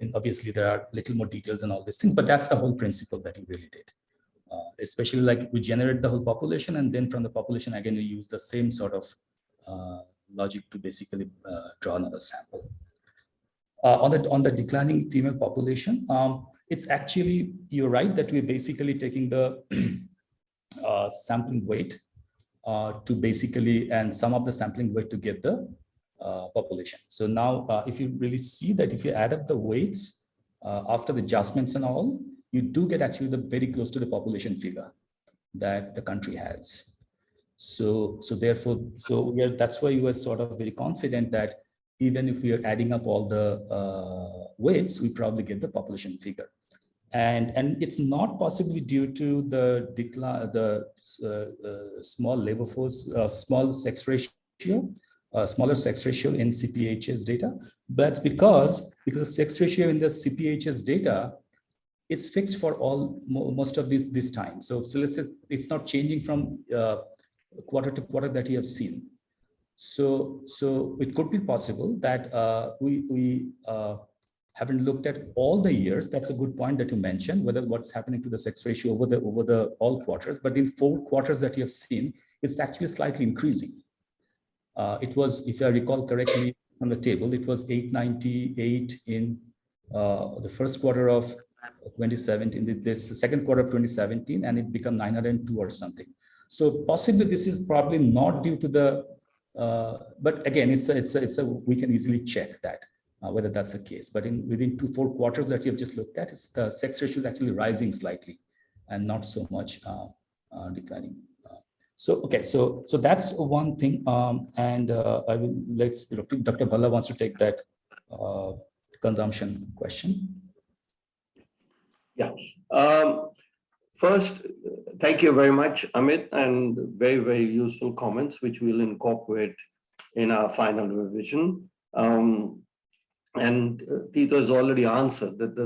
And obviously, there are little more details and all these things, but that's the whole principle that we really did. Especially like we generate the whole population, and then from the population, again, we use the same sort of logic to basically draw another sample. On the declining female population, it's actually, you're right that we're basically taking the sampling weight to basically, and some of the sampling weight to get the population. So now, if you really see that if you add up the weights after the adjustments and all, you do get actually very close to the population figure that the country has. So therefore, that's why you were sort of very confident that even if we are adding up all the weights, we probably get the population figure. And it's not possibly due to the decline, small labor force, small sex ratio, smaller sex ratio in CPHS data, but because the sex ratio in the CPHS data is fixed for most of this time. So let's say it's not changing from quarter to quarter that you have seen. So it could be possible that we haven't looked at all the years. That's a good point that you mentioned, whether what's happening to the sex ratio over the all quarters. But in 4 quarters that you have seen, it's actually slightly increasing. It was, if I recall correctly from the table, it was 898 in the first quarter of 2017, the second quarter of 2017, and it became 902 or something. So possibly this is probably not due to the, but again, we can easily check that. whether that's the case. But within 4 quarters that you have just looked at, the sex ratio is actually rising slightly and not so much declining. So that's one thing. And I will Dr. Bhalla wants to take that consumption question. Yeah. First, thank you very much, Amit, and very, very useful comments, which we'll incorporate in our final revision. And Tito has already answered that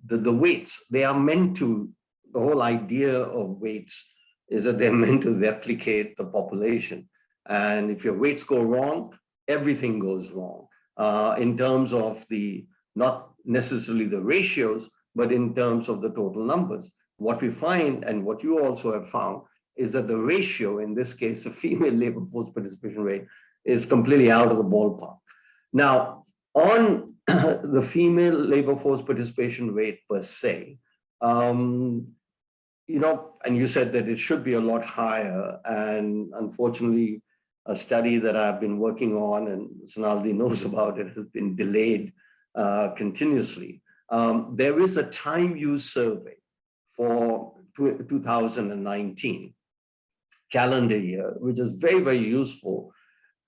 the weights, they are meant to, the whole idea of weights is that they're meant to replicate the population. And if your weights go wrong, everything goes wrong in terms of not necessarily the ratios, but in terms of the total numbers. What we find, and what you also have found, is that the ratio, in this case, the female labor force participation rate, is completely out of the ballpark. Now, on the female labor force participation rate per se, and you said that it should be a lot higher, and unfortunately, a study that I've been working on, and Sonalde knows about it, has been delayed continuously. There is a time use survey for 2019 calendar year, which is very, very useful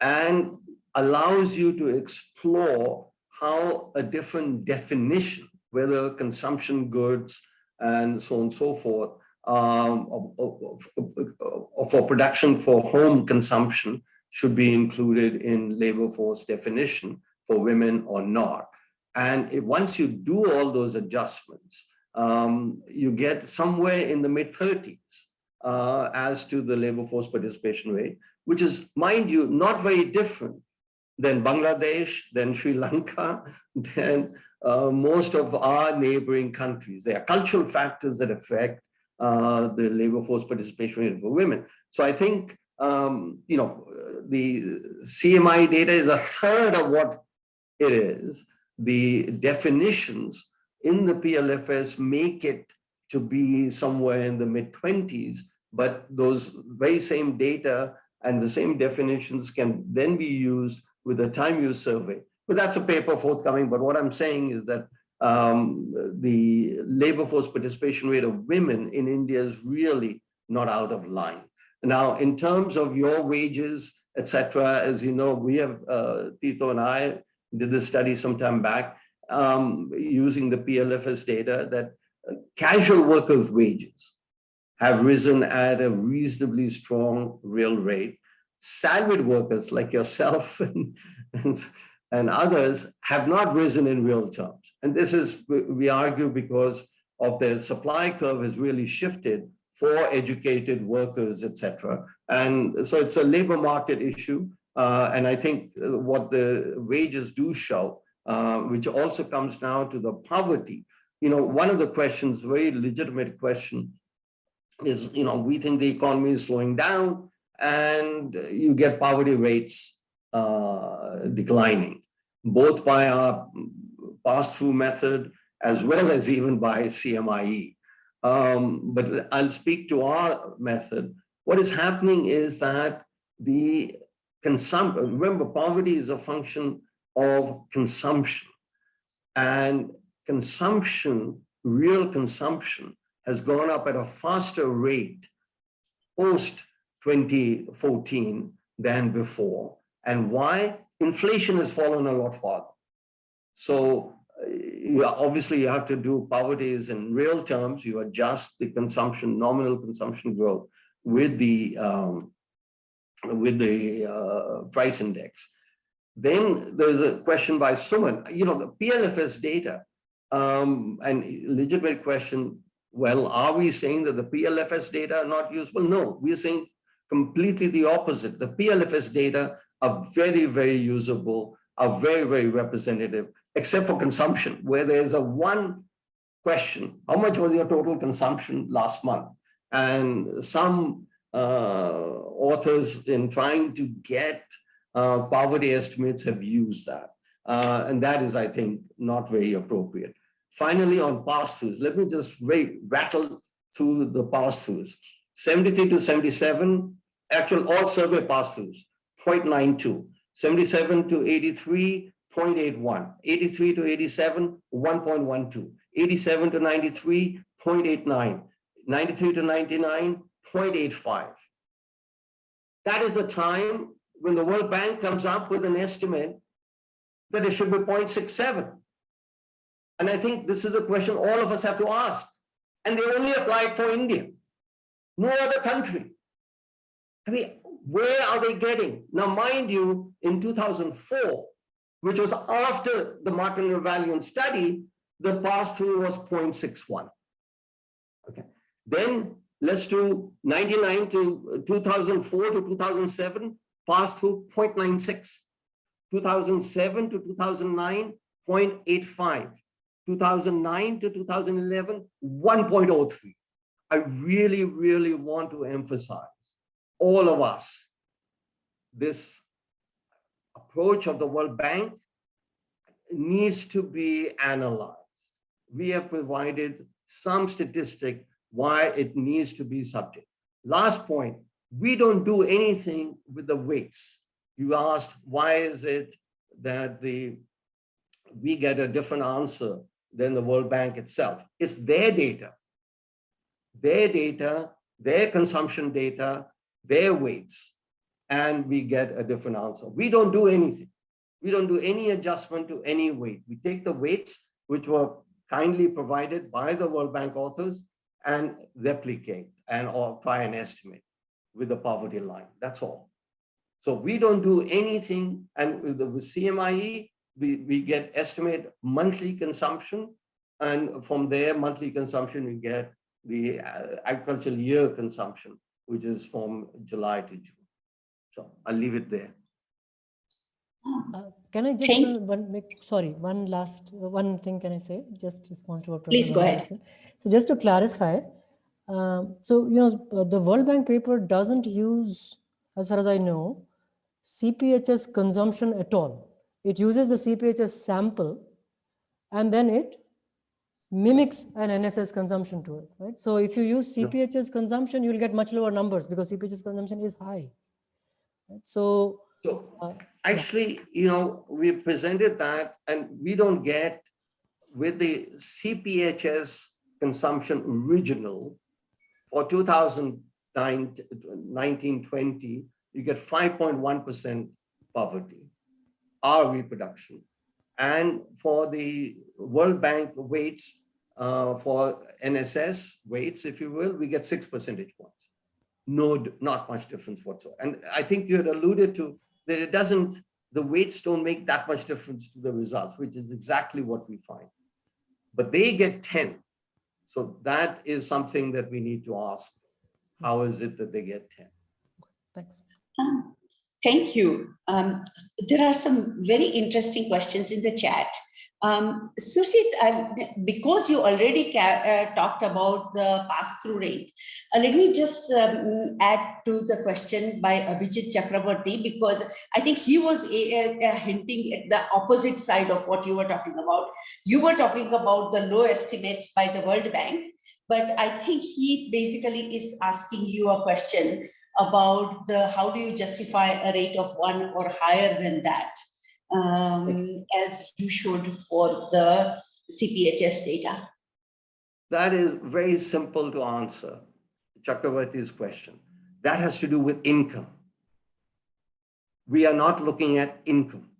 and allows you to explore how a different definition, whether consumption goods and so on and so forth, for production for home consumption should be included in labor force definition for women or not. And once you do all those adjustments, you get somewhere in the mid-30s as to the labor force participation rate, which is, mind you, not very different than Bangladesh, than Sri Lanka, than most of our neighboring countries. There are cultural factors that affect the labor force participation rate for women. So I think, the CMI data is a third of what it is. The definitions in the PLFS make it to be somewhere in the mid-20s, but those very same data and the same definitions can then be used with a time use survey. But that's a paper forthcoming. But what I'm saying is that the labor force participation rate of women in India is really not out of line. Now, in terms of your wages, etc., as you know, we have, Tito and I did this study some time back using the PLFS data that casual workers' wages have risen at a reasonably strong real rate. Salaried workers like yourself and others have not risen in real terms. And this is, we argue, because of the supply curve has really shifted for educated workers, etc. And so it's a labor market issue. And I think what the wages do show, which also comes now to the poverty. One of the questions, very legitimate question, is, we think the economy is slowing down and you get poverty rates declining, both by our pass-through method as well as even by CMIE. But I'll speak to our method. What is happening is that the consumption, remember, poverty is a function of consumption, and consumption, real consumption, has gone up at a faster rate post 2014 than before. And why? Inflation has fallen a lot farther. So obviously you have to do poverty is in real terms, you adjust the consumption, nominal consumption growth with the price index. Then there's a question by Suman, the PLFS data, and legitimate question, well, are we saying that the PLFS data are not useful? No, we're saying completely the opposite. The PLFS data are very, very usable, are very, very representative, except for consumption, where there's a one question: how much was your total consumption last month? And some authors, in trying to get poverty estimates, have used that. And that is, I think, not very appropriate. Finally, on pass-throughs, let me just rattle through the pass-throughs. 73 to 77, actual all survey pass-throughs, 0.92. 77 to 83, 0.81, 83 to 87, 1.12, 87 to 93, 0.89, 93 to 99, 0.85. That is the time when the World Bank comes up with an estimate that it should be 0.67. And I think this is a question all of us have to ask. And they only applied for India, no other country. I mean, where are they getting? Now, mind you, in 2004, which was after the Martin Valiant study, the pass-through was 0.61. Okay. Then let's do 99 to 2004 to 2007, pass-through 0.96. 2007 to 2009, 0.85. 2009 to 2011, 1.03. I really, really want to emphasize, all of us, this approach of the World Bank needs to be analyzed. We have provided some statistic why it needs to be subject. Last point, we don't do anything with the weights. You asked, why is it that we get a different answer than the World Bank itself? It's their data, their consumption data, their weights, and we get a different answer. We don't do anything. We don't do any adjustment to any weight. We take the weights which were kindly provided by the World Bank authors and replicate or try and estimate with the poverty line. That's all. So we don't do anything. And with CMIE, we get estimate monthly consumption. And from there, monthly consumption, we get the agricultural year consumption, which is from July to June. So I'll leave it there. Can I just one thing can I say? Just response to what Please go ahead. Said. So just to clarify, the World Bank paper doesn't use, as far as I know, CPHS consumption at all. It uses the CPHS sample and then it mimics an NSS consumption to it, right? So if you use CPHS consumption, you'll get much lower numbers because CPHS consumption is high. Right? So actually, we presented that and we don't get with the CPHS consumption original for 2019-20, you get 5.1% poverty, our reproduction. And for the World Bank weights, for NSS weights, if you will, we get 6 percentage points. No, not much difference whatsoever. And I think you had alluded to that the weights don't make that much difference to the results, which is exactly what we find. But they get 10. So that is something that we need to ask. How is it that they get 10? Thanks. Thank you. There are some very interesting questions in the chat. Surjit, because you already talked about the pass-through rate, let me just add to the question by Abhijit Chakraborty, because I think he was hinting at the opposite side of what you were talking about. You were talking about the low estimates by the World Bank, but I think he basically is asking you a question about how do you justify a rate of 1 or higher than that, as you should for the CPHS data? That is very simple to answer, Chakravarti's question. That has to do with income. We are not looking at income.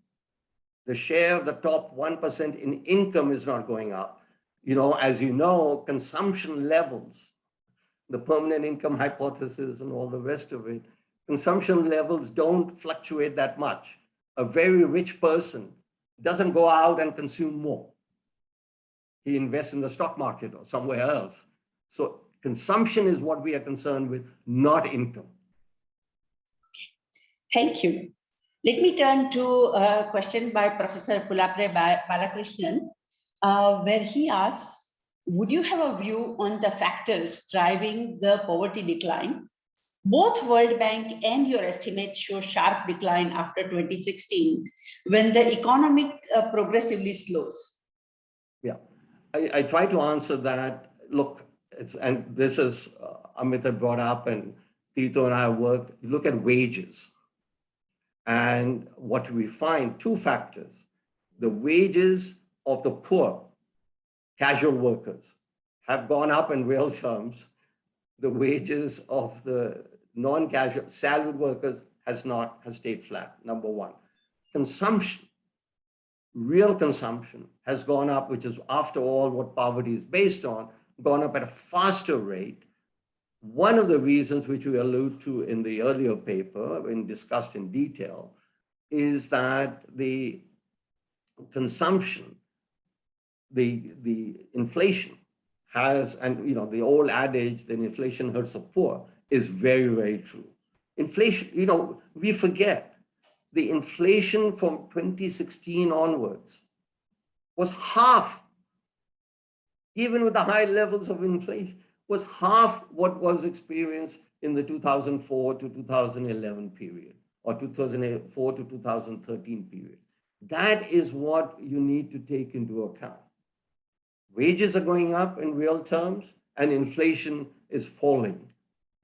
The share of the top 1% in income is not going up. As you know, consumption levels, the permanent income hypothesis and all the rest of it, consumption levels don't fluctuate that much. A very rich person doesn't go out and consume more. He invests in the stock market or somewhere else. So consumption is what we are concerned with, not income. Thank you. Let me turn to a question by Professor Pulapre Balakrishnan, where he asks, would you have a view on the factors driving the poverty decline? Both World Bank and your estimates show sharp decline after 2016, when the economic progressively slows. Yeah, I try to answer that. Look, and this is Amit had brought up, and Tito and I worked. Look at wages, and what we find: 2 factors. the wages of the poor, casual workers, have gone up in real terms. The wages of the non-casual salaried workers has stayed flat, number one. Consumption, real consumption has gone up, which is after all what poverty is based on, gone up at a faster rate. One of the reasons which we allude to in the earlier paper when discussed in detail is that the consumption, the inflation has, and you know, the old adage that inflation hurts the poor is very, very true. Inflation, you know, we forget the inflation from 2016 onwards was half, even with the high levels of inflation, was half what was experienced in the 2004 to 2011 period, or 2004 to 2013 period. That is what you need to take into account. Wages are going up in real terms and inflation is falling.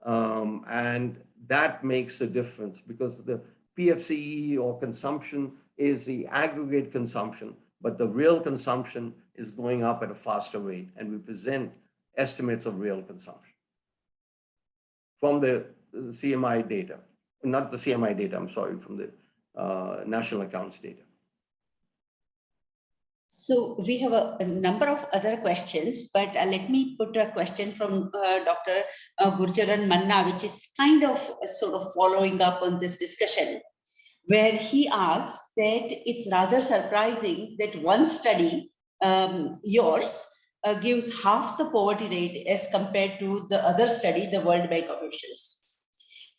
And that makes a difference because the PFCE or consumption is the aggregate consumption, but the real consumption is going up at a faster rate, and we present estimates of real consumption from the CMI data, not the CMI data, I'm sorry, from the national accounts data. So we have a number of other questions, but let me put a question from Dr. Gurjaran Manna, which is kind of sort of following up on this discussion, where he asks that it's rather surprising that one study, yours, gives half the poverty rate as compared to the other study, the World Bank officials.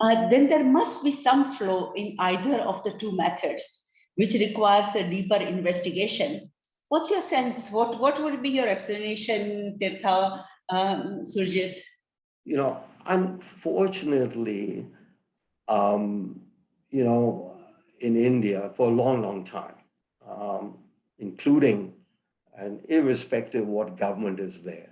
Then there must be some flaw in either of the two methods, which requires a deeper investigation. What's your sense? What would be your explanation, Tirtha, Surjit? You know, unfortunately, you know, in India for a long, long time, including and irrespective of what government is there.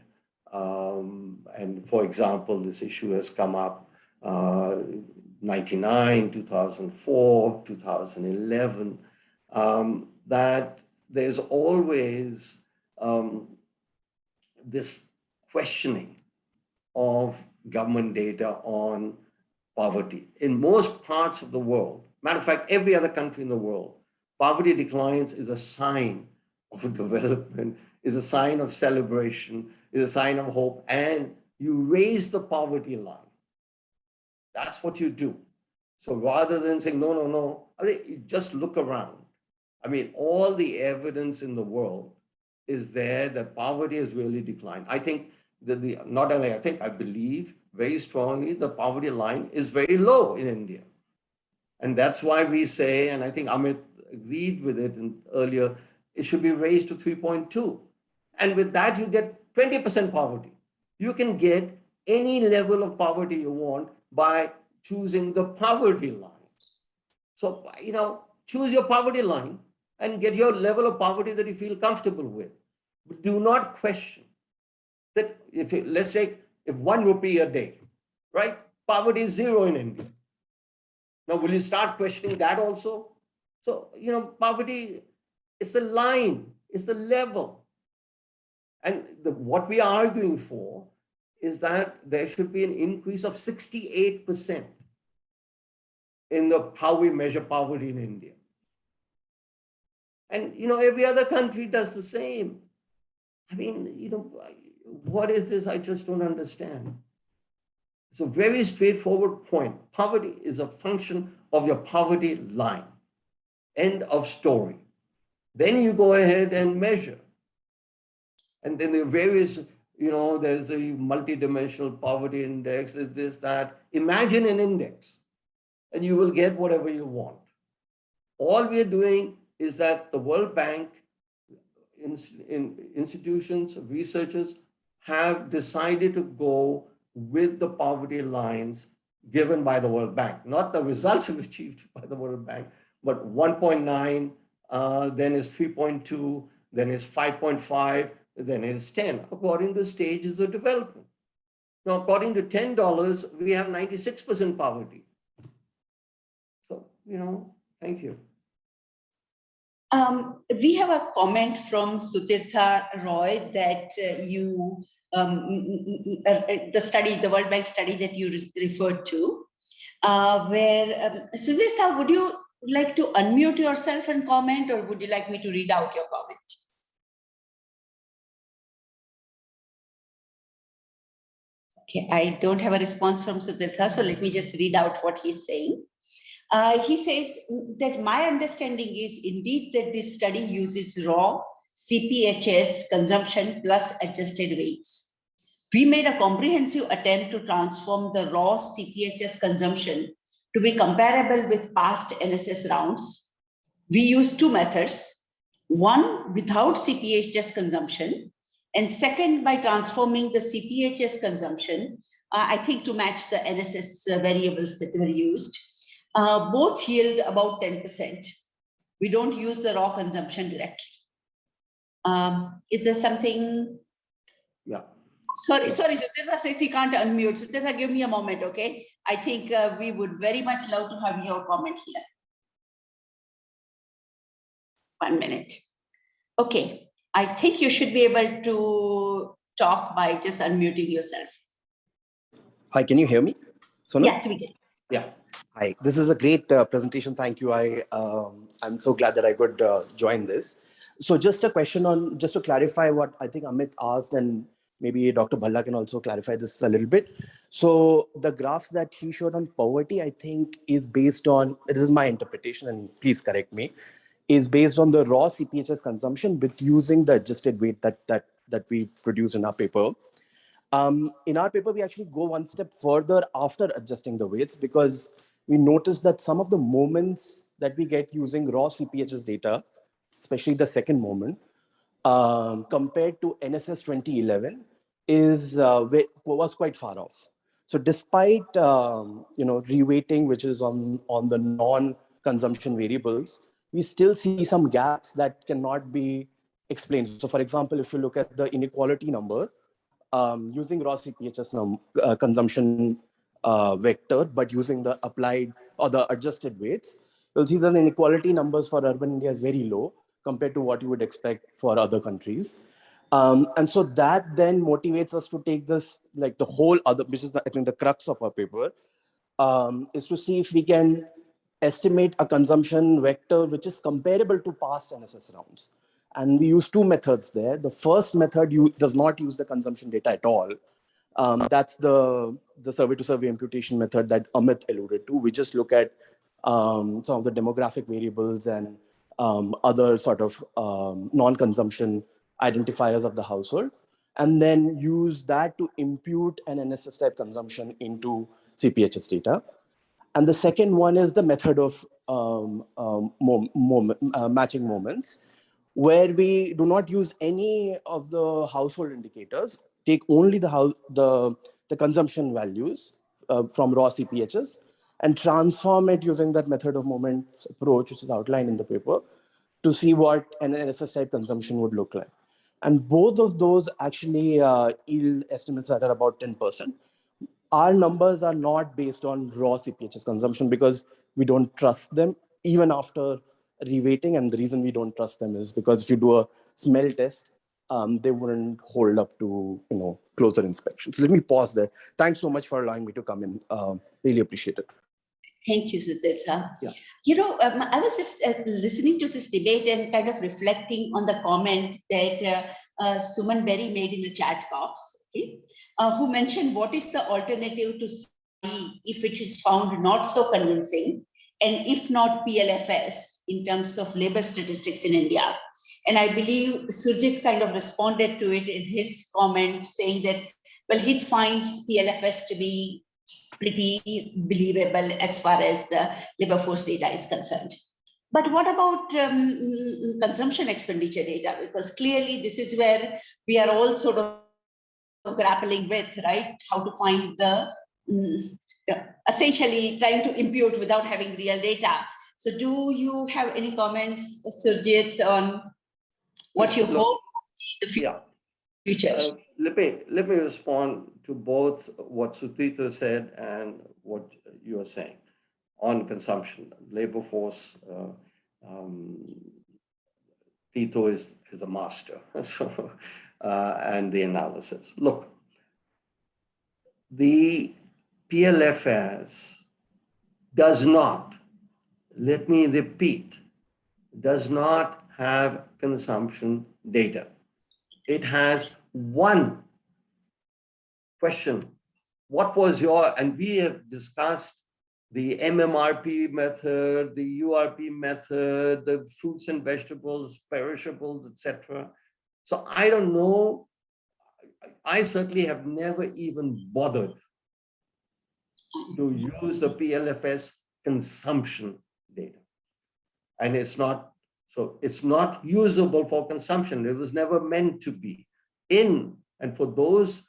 And for example, this issue has come up 99, 2004, 2011, that there's always this questioning of government data on poverty. In most parts of the world, matter of fact, every other country in the world, poverty declines is a sign of development, is a sign of celebration, is a sign of hope, and you raise the poverty line. That's what you do. So rather than saying, no, no, no, I mean, just look around. I mean, all the evidence in the world is there that poverty has really declined. I think that not only I think, I believe very strongly the poverty line is very low in India. And that's why we say, and I think Amit agreed with it earlier, it should be raised to 3.2. And with that, you get 20% poverty. You can get any level of poverty you want by choosing the poverty line. So, you know, choose your poverty line and get your level of poverty that you feel comfortable with. But do not question that if it, let's say if 1 rupee a day, right? Poverty is 0 in India. Now, will you start questioning that also? So, you know, poverty is the line, is the level. And what we are arguing for is that there should be an increase of 68% in how we measure poverty in India. And, you know, every other country does the same. I mean, you know, what is this? I just don't understand. It's a very straightforward point. Poverty is a function of your poverty line. End of story. Then you go ahead and measure. And then there are various, you know, there's a multidimensional poverty index, there's this, that. Imagine an index and you will get whatever you want. All we are doing is that the World Bank, institutions, researchers have decided to go with the poverty lines given by the World Bank, not the results achieved by the World Bank, but 1.9, then is 3.2, then is 5.5, then is 10, according to stages of development. Now, according to $10, we have 96% poverty. So, you know, thank you. We have a comment from Sutirtha Roy that the World Bank study that you referred to, where Sutirtha, would you like to unmute yourself and comment, or would you like me to read out your comment? Okay, I don't have a response from Sutirtha, so let me just read out what he's saying. He says that my understanding is indeed that this study uses raw CPHS consumption plus adjusted weights. We made a comprehensive attempt to transform the raw CPHS consumption to be comparable with past NSS rounds. We used two methods, one without CPHS consumption, and second by transforming the CPHS consumption, I think to match the NSS variables that were used. Both yield about 10%. We don't use the raw consumption directly. Is there something? Yeah. Sorry, Sutirtha says he can't unmute. Sutirtha, give me a moment, okay? I think we would very much love to have your comment here. 1 minute. Okay, I think you should be able to talk by just unmuting yourself. Hi, can you hear me? Sonal? Yes, we can. Yeah. Hi, this is a great presentation. Thank you. I'm so glad that I could join this. So just a question on, just to clarify what I think Amit asked, and maybe Dr. Bhalla can also clarify this a little bit. So the graphs that he showed on poverty, I think is based on, this is my interpretation and please correct me, is based on the raw CPHS consumption with using the adjusted weight that we produce in our paper. In our paper, we actually go one step further after adjusting the weights because we noticed that some of the moments that we get using raw CPHS data, especially the second moment, compared to NSS 2011, was quite far off. So despite reweighting, which is on the non-consumption variables, we still see some gaps that cannot be explained. So for example, if you look at the inequality number, using raw CPHS consumption vector, but using the applied or the adjusted weights, you'll see that the inequality numbers for urban India is very low compared to what you would expect for other countries. And so that then motivates us to take this, like the whole other, which is I think the crux of our paper, is to see if we can estimate a consumption vector which is comparable to past NSS rounds. And we use two methods there. The first method does not use the consumption data at all. That's the survey-to-survey imputation method that Amit alluded to. We just look at some of the demographic variables and other sort of non-consumption identifiers of the household, and then use that to impute an NSS type consumption into CPHS data. And the second one is the method of matching moments, where we do not use any of the household indicators, take only the consumption values from raw CPHS and transform it using that method of moments approach, which is outlined in the paper, to see what an NSS type consumption would look like. And both of those actually yield estimates that are about 10%. Our numbers are not based on raw CPHS consumption because we don't trust them even after reweighting. And the reason we don't trust them is because if you do a smell test, they wouldn't hold up to closer inspection. So let me pause there. Thanks so much for allowing me to come in. Really appreciate it. Thank you, Sutirtha. Yeah. I was just listening to this debate and kind of reflecting on the comment that Suman Berry made in the chat box, okay, who mentioned what is the alternative to CIE if it is found not so convincing, and if not PLFS in terms of labor statistics in India. And I believe Surjit kind of responded to it in his comment saying that, well, he finds PLFS to be pretty believable as far as the labor force data is concerned. But what about consumption expenditure data? Because clearly this is where we are all sort of grappling with, right? How to find essentially trying to impute without having real data. So do you have any comments, Surjit, on what you hope in the future? Let me respond to both what Sutirtha said and what you are saying on consumption, labor force Tito is a master. So, and the analysis. Look, the PLFS does not, let me repeat, does not have consumption data. It has one question. What was your, and we have discussed the MMRP method, the URP method, the fruits and vegetables, perishables, etc. So I don't know. I certainly have never even bothered to use the PLFS consumption data. And it's not, so it's not usable for consumption. It was never meant to be. And for those,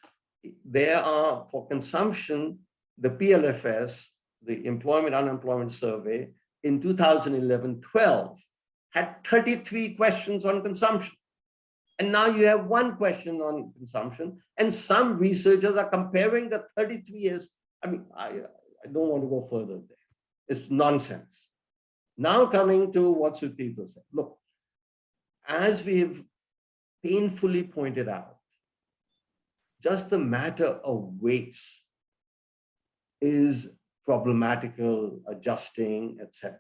there are, for consumption, the PLFS, the Employment Unemployment Survey in 2011-12 had 33 questions on consumption. And now you have one question on consumption, and some researchers are comparing the 33 years. I mean, I don't want to go further there. It's nonsense. Now coming to what Sutito said. Look, as we've painfully pointed out, just the matter of weights is problematical, adjusting, etc.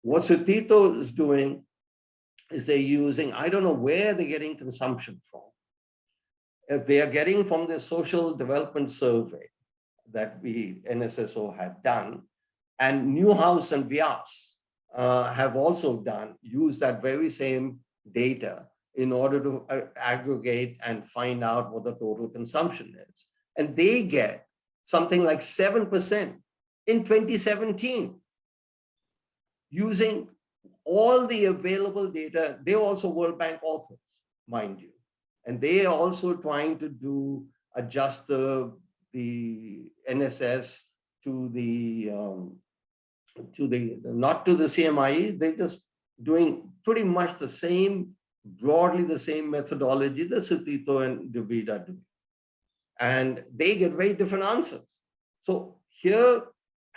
What Sutito is doing is they're using, I don't know where they're getting consumption from. If they are getting from the Social Development Survey that we, NSSO, had done, and Newhouse and Vyas have also done, use that very same data in order to aggregate and find out what the total consumption is. And they get something like 7% in 2017, using all the available data. They're also World Bank authors, mind you. And they are also trying to adjust the NSS to the, not to the CMIE, they're just doing pretty much the same, broadly the same methodology that Sutito and David are doing. And they get very different answers. So here,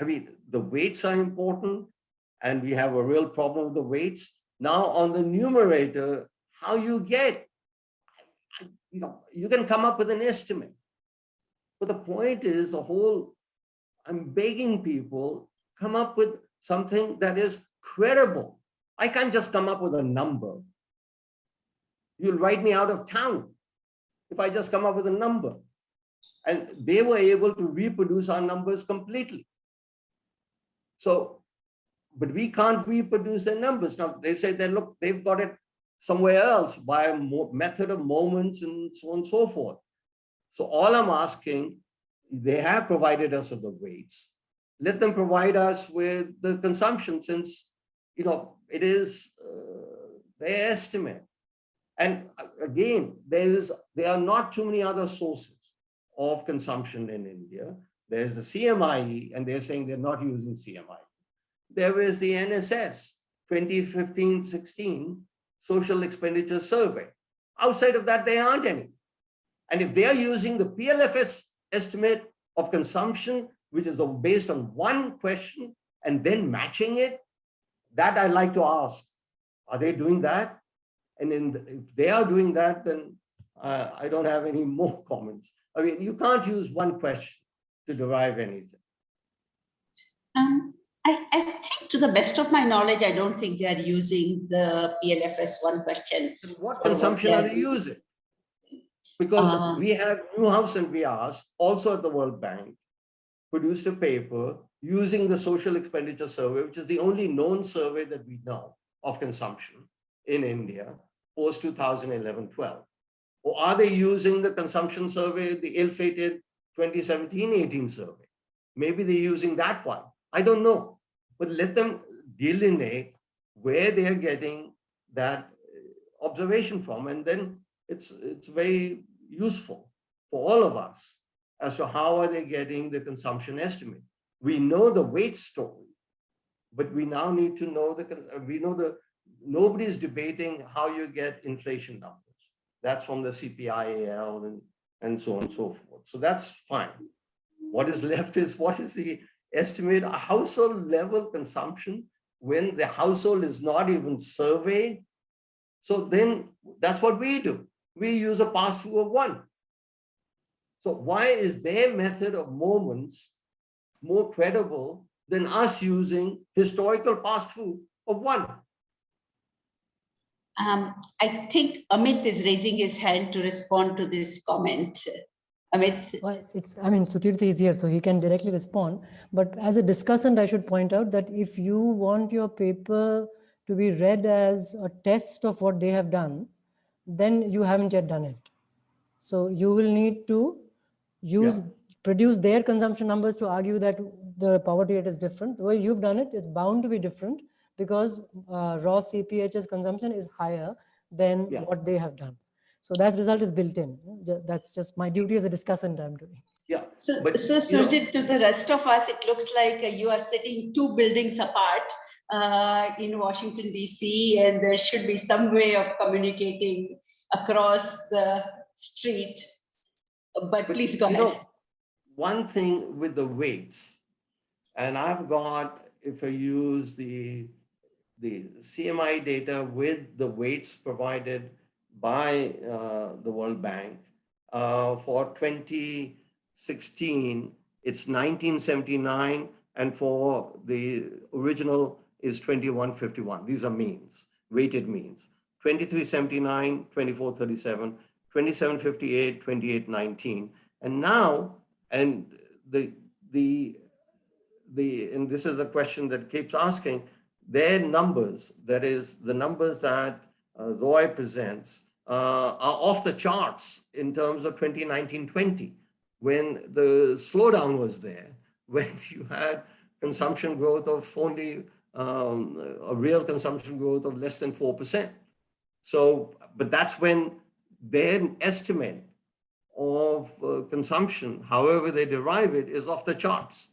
I mean, the weights are important, and we have a real problem with the weights. Now on the numerator, how you get, you can come up with an estimate. But the point is I'm begging people, come up with something that is credible. I can't just come up with a number. You'll write me out of town if I just come up with a number. And they were able to reproduce our numbers completely. So, but we can't reproduce their numbers. Now, they say that, look, they've got it somewhere else by a method of moments and so on and so forth. So all I'm asking, they have provided us with the weights. Let them provide us with the consumption, since, it is their estimate. And again, there are not too many other sources of consumption in India. There's the CMIE, and they're saying they're not using CMIE. There is the NSS 2015-16 Social Expenditure Survey. Outside of that, there aren't any. And if they are using the PLFS estimate of consumption, which is based on one question, and then matching it, that I'd like to ask, are they doing that? And if they are doing that, then I don't have any more comments. I mean, you can't use one question to derive anything. I think, to the best of my knowledge, I don't think they are using the PLFS one question. What consumption are they using? Because we have Newhouse and Vyas, also at the World Bank, produced a paper using the Social Expenditure Survey, which is the only known survey that we know of consumption in India, post 2011-12. Or are they using the consumption survey, the ill-fated 2017-18 survey? Maybe they're using that one. I don't know. But let them delineate where they are getting that observation from. And then it's very useful for all of us as to how are they getting the consumption estimate. We know the weight story, but we now need to know nobody's debating how you get inflation numbers. That's from the CPIAL and so on and so forth. So that's fine. What is left is, what is the estimate household level consumption when the household is not even surveyed? So then that's what we do. We use a pass-through of 1. So why is their method of moments more credible than us using historical pass-through of 1? I think Amit is raising his hand to respond to this comment. Amit? Well, Sutirthi is here, so he can directly respond. But as a discussant, I should point out that if you want your paper to be read as a test of what they have done, then you haven't yet done it. So you will need to produce their consumption numbers to argue that the poverty rate is different. The way you've done it, it's bound to be different because raw CPHS consumption is higher than what they have done. So that result is built in. That's just my duty as a discussant I'm doing. Yeah. So Surjit, to the rest of us, it looks like you are sitting 2 buildings apart in Washington, DC, and there should be some way of communicating across the street. But please go ahead. One thing with the weights, and I've got, if I use the CMI data with the weights provided by the World Bank, for 2016, it's 1979, and for the original is 2151. These are means, weighted means. 2379, 2437, 2758, 2819. And now, and and this is a question that keeps asking, their numbers, that is the numbers that Roy presents, are off the charts in terms of 2019-20, when the slowdown was there, when you had consumption growth of only a real consumption growth of less than 4%. So, but that's when their estimate of consumption, however they derive it, is off the charts,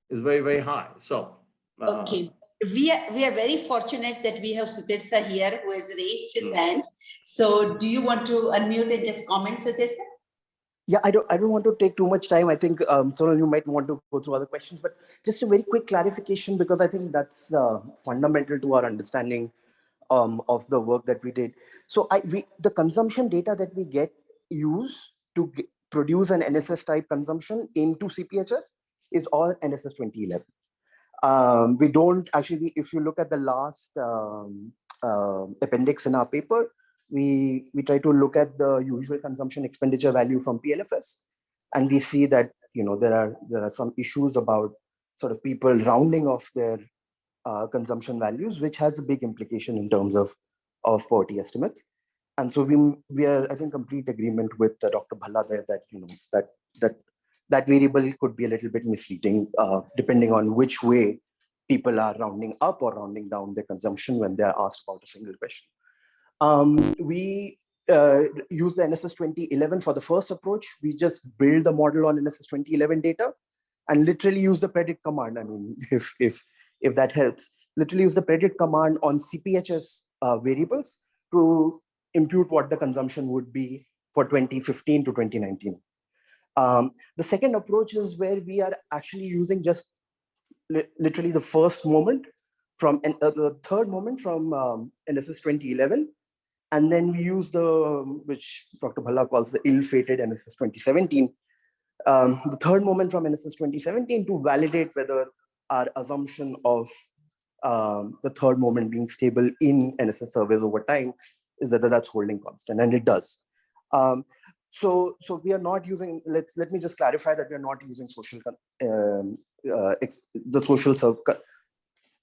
is very, very high. So, okay. We are very fortunate that we have Sutirtha here who has raised his hand. So do you want to unmute and just comment, Sutirtha? Yeah, I don't want to take too much time. I think Sonal, you might want to go through other questions, but just a very quick clarification, because I think that's fundamental to our understanding of the work that we did. So the consumption data that we use to produce an NSS type consumption into CPHS is all NSS 2011. We don't actually, if you look at the last appendix in our paper, we try to look at the usual consumption expenditure value from PLFS, and we see that there are some issues about sort of people rounding off their consumption values, which has a big implication in terms of poverty estimates. And so we are, I think, complete agreement with Dr. Bhalla there that that variable could be a little bit misleading depending on which way people are rounding up or rounding down their consumption when they are asked about a single question. We use the NSS 2011 for the first approach. We just build the model on NSS 2011 data and literally use the predict command. I mean, if that helps, literally use the predict command on CPHS variables to impute what the consumption would be for 2015 to 2019. The second approach is where we are actually using just literally the first moment from the third moment from NSS 2011. And then we use which Dr. Bhalla calls the ill-fated NSS 2017, the third moment from NSS 2017 to validate whether our assumption of the third moment being stable in NSS surveys over time is whether that's holding constant, and it does. So we are not using, let me just clarify that we are not using social, the social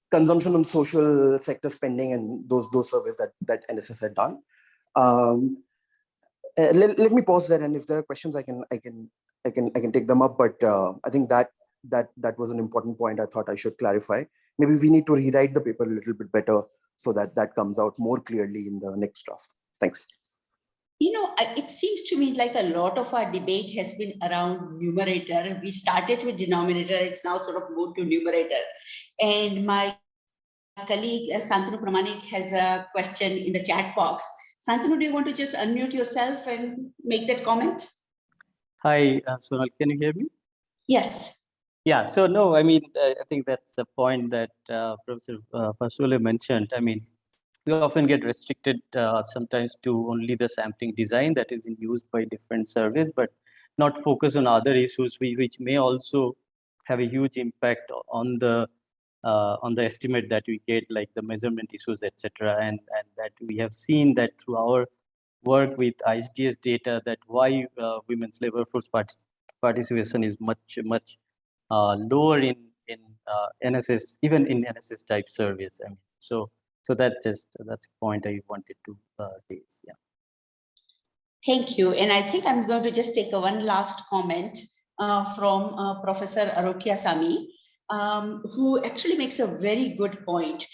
consumption on social sector spending and those surveys that NSS had done. Let me pause there, and if there are questions, I can take them up. But I think that was an important point I thought I should clarify. Maybe we need to rewrite the paper a little bit better so that comes out more clearly in the next draft. Thanks. It seems to me like a lot of our debate has been around numerator. We started with denominator, it's now sort of moved to numerator. And my colleague Santanu Pramanik has a question in the chat box. Santanu, do you want to just unmute yourself and make that comment? Hi, Sonal, can you hear me? Yes. Yeah, so no, I mean, I think that's the point that Professor Basole mentioned. I mean, we often get restricted sometimes to only the sampling design that is used by different surveys, but not focus on other issues which may also have a huge impact on the estimate that we get, like the measurement issues, etc. And that we have seen that through our work with ISDS data, that why women's labor force participation is much lower in NSS, even in NSS type surveys. I mean, so that's a point I wanted to raise. Yeah. Thank you. And I think I'm going to just take one last comment from Professor Arokia Sami, who actually makes a very good point.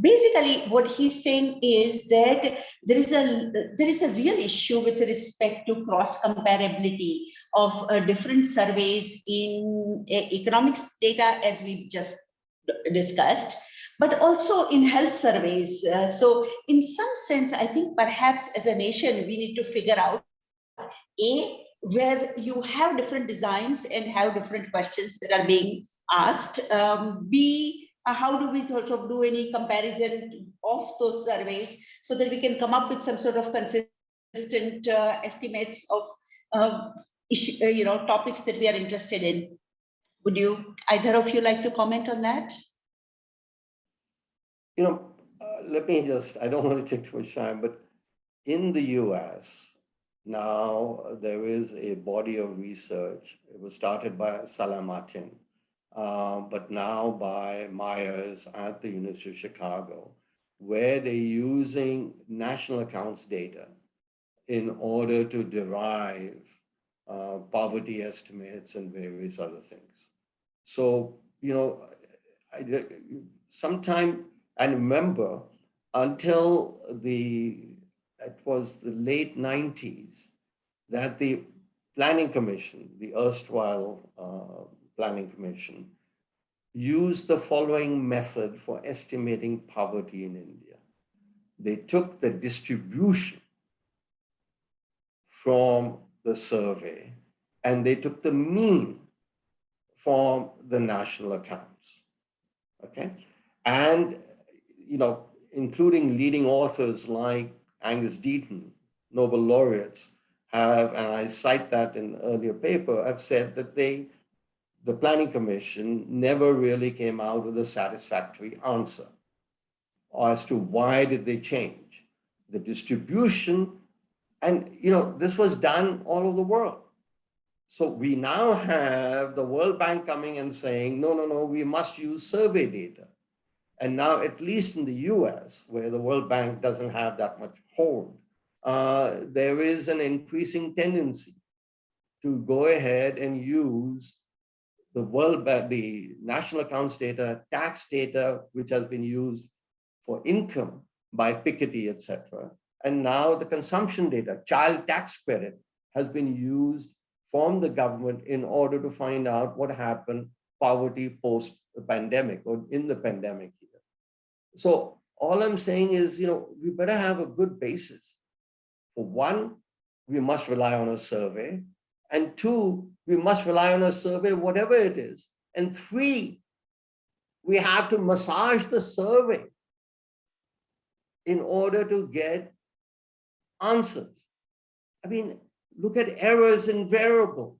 Basically, what he's saying is that there is a real issue with respect to cross comparability of different surveys in economics data, as we just discussed, but also in health surveys. So in some sense, I think perhaps as a nation, we need to figure out, A, where you have different designs and have different questions that are being asked. B, how do we sort of do any comparison of those surveys so that we can come up with some sort of consistent estimates of topics that we are interested in. Would you, either of you, like to comment on that? Let me just, I don't want to take too much time, but in the US, now there is a body of research. It was started by Salah Martin, but now by Myers at the University of Chicago, where they're using national accounts data in order to derive poverty estimates and various other things. So, sometime, I remember until it was the late 90s that the Planning Commission, the erstwhile Planning Commission, used the following method for estimating poverty in India. They took the distribution from the survey and they took the mean from the national accounts, okay? And, including leading authors like Angus Deaton, Nobel laureates, have, and I cite that in an earlier paper, have said that the Planning Commission never really came out with a satisfactory answer as to why did they change the distribution. And, this was done all over the world. So we now have the World Bank coming and saying, no, we must use survey data. And now, at least in the US, where the World Bank doesn't have that much hold, there is an increasing tendency to go ahead and use the national accounts data, tax data, which has been used for income by Piketty, etc. And now the consumption data, child tax credit, has been used from the government in order to find out what happened poverty post the pandemic or in the pandemic here. So all I'm saying is, we better have a good basis. For one, we must rely on a survey. And two, we must rely on a survey, whatever it is. And three, we have to massage the survey in order to get answers. I mean, look at errors in variables.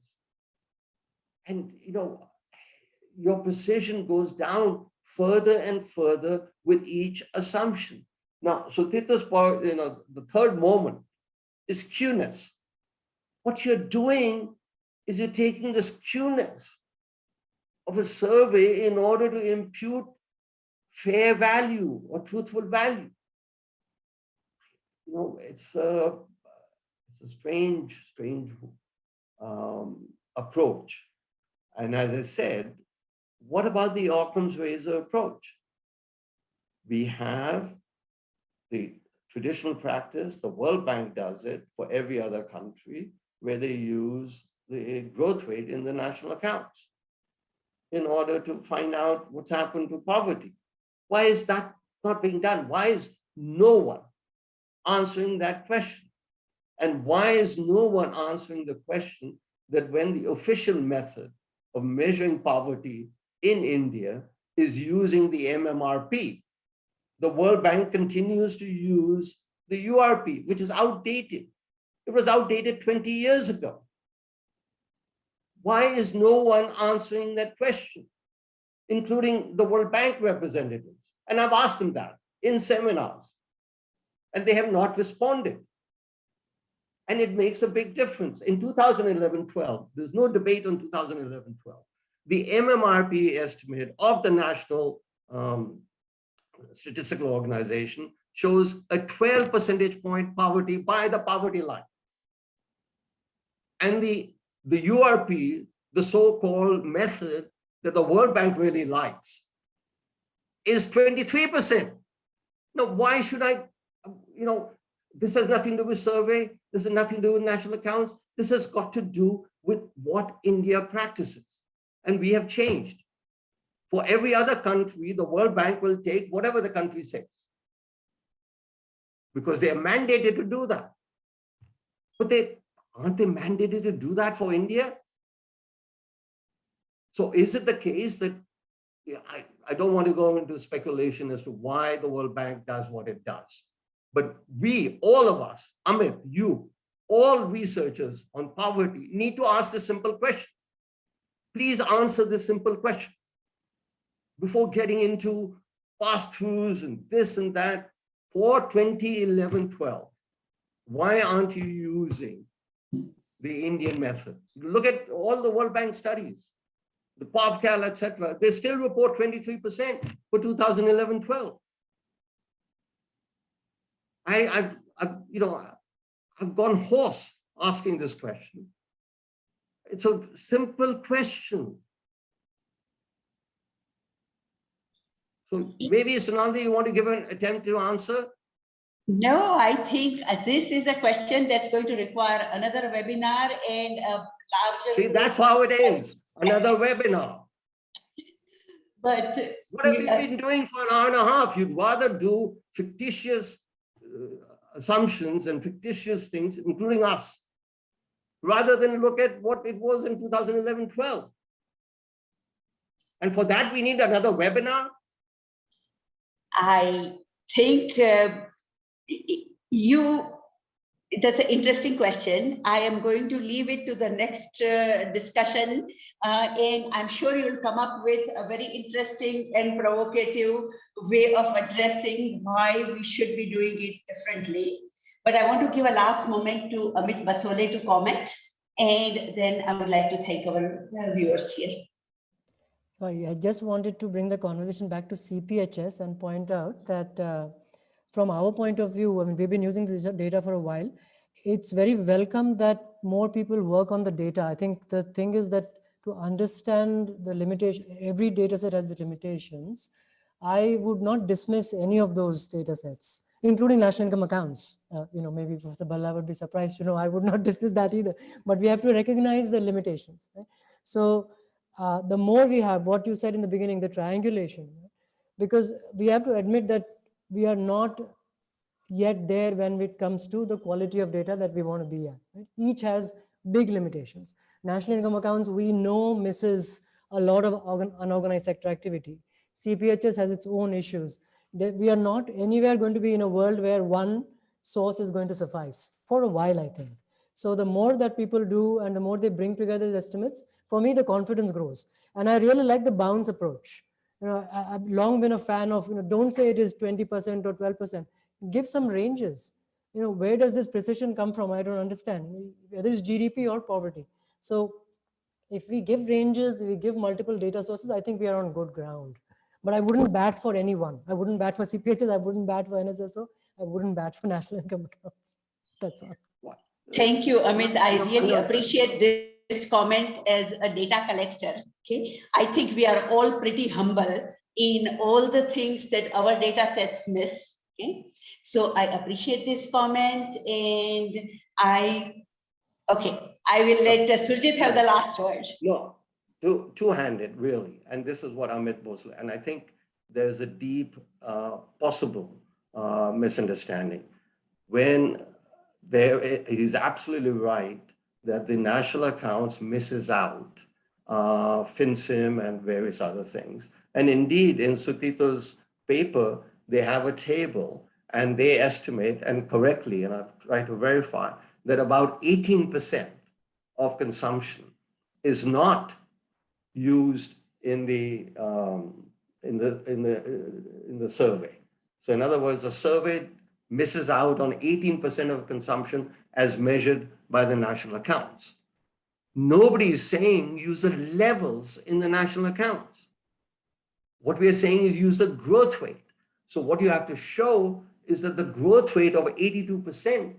And, your precision goes down further and further with each assumption. Now, so Tirtha's part, the third moment is skewness. What you're doing is you're taking the skewness of a survey in order to impute fair value or truthful value. It's a strange approach. And as I said, what about the Occam's razor approach? We have the traditional practice, the World Bank does it for every other country, where they use the growth rate in the national accounts in order to find out what's happened to poverty. Why is that not being done? Why is no one answering that question? And why is no one answering the question that when the official method of measuring poverty in India is using the MMRP, the World Bank continues to use the URP, which is outdated. It was outdated 20 years ago. Why is no one answering that question, including the World Bank representatives? And I've asked them that in seminars, and they have not responded. And it makes a big difference. In 2011-12, there's no debate on 2011-12. The MMRP estimate of the National Statistical Organization shows a 12 percentage point poverty by the poverty line. And the URP, the so-called method that the World Bank really likes, is 23%. Now, why should I, this has nothing to do with survey. This has nothing to do with national accounts. This has got to do with what India practices. And we have changed. For every other country, the World Bank will take whatever the country says, because they are mandated to do that. But aren't they mandated to do that for India? So is it the case that, I don't want to go into speculation as to why the World Bank does what it does. But we, all of us, Amit, you, all researchers on poverty need to ask this simple question. Please answer this simple question before getting into pass-throughs and this and that. For 2011-12, why aren't you using the Indian method? Look at all the World Bank studies, the POVCAL, etc. They still report 23% for 2011-12. I've gone hoarse asking this question. It's a simple question. So maybe, Sonalde, you want to give an attempt to answer? No, I think this is a question that's going to require another webinar and a larger... See, that's how it is, another webinar. But what have you been doing for an hour and a half? You'd rather do fictitious assumptions and fictitious things, including us, rather than look at what it was in 2011-12. And for that, we need another webinar. I think that's an interesting question. I am going to leave it to the next discussion, and I'm sure you'll come up with a very interesting and provocative way of addressing why we should be doing it differently. But I want to give a last moment to Amit Basole to comment, and then I would like to thank our viewers here. Sorry, I just wanted to bring the conversation back to CPHS and point out that from our point of view, I mean, we've been using this data for a while. It's very welcome that more people work on the data. I think the thing is that to understand the limitation, every data set has limitations. I would not dismiss any of those data sets, including national income accounts. Maybe Professor Bhalla would be surprised to know I would not discuss that either, but we have to recognize the limitations. Right? So the more we have, what you said in the beginning, the triangulation, right? Because we have to admit that we are not yet there when it comes to the quality of data that we want to be at. Right? Each has big limitations. National income accounts, we know, misses a lot of unorganized sector activity. CPHS has its own issues. We are not anywhere going to be in a world where one source is going to suffice for a while, I think. So the more that people do and the more they bring together the estimates, for me, the confidence grows. And I really like the bounds approach. I've long been a fan of, don't say it is 20% or 12%. Give some ranges. Where does this precision come from? I don't understand, whether it's GDP or poverty. So if we give ranges, we give multiple data sources, I think we are on good ground. But I wouldn't bat for anyone. I wouldn't bat for CPHS. I wouldn't bat for NSSO. I wouldn't bat for national income accounts. That's all. Thank you, Amit. I really appreciate this comment as a data collector. Okay, I think we are all pretty humble in all the things that our data sets miss. Okay, so I appreciate this comment, and I will let Surjit have the last word. No, two-handed, really. And this is what Amit Basole, and I think there's a deep possible misunderstanding. When he's absolutely right that the national accounts misses out FinCim and various other things. And indeed, in Sutito's paper, they have a table and they estimate, and correctly, and I've tried to verify, that about 18% of consumption is not used in the survey. So in other words, the survey misses out on 18% of consumption as measured by the national accounts. Nobody is saying use the levels in the national accounts. What we are saying is use the growth rate. So what you have to show is that the growth rate of 82%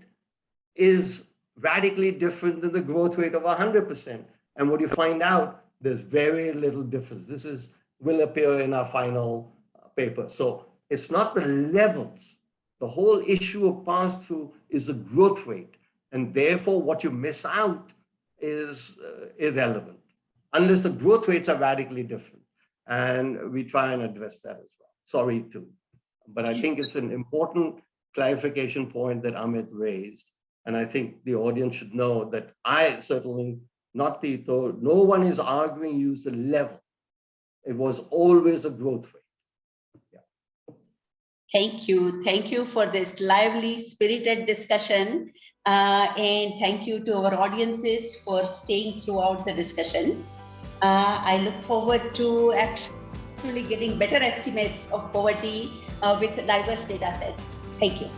is radically different than the growth rate of 100%. And what you find out, there's very little difference. This will appear in our final paper. So it's not the levels. The whole issue of pass-through is the growth rate. And therefore, what you miss out is irrelevant, unless the growth rates are radically different. And we try and address that as well. Sorry to, but I think it's an important clarification point that Amit raised. And I think the audience should know that I certainly, not Tito, no one is arguing use the level. It was always a growth rate. Thank you. Thank you for this lively, spirited discussion. And thank you to our audiences for staying throughout the discussion. I look forward to actually getting better estimates of poverty with diverse data sets. Thank you.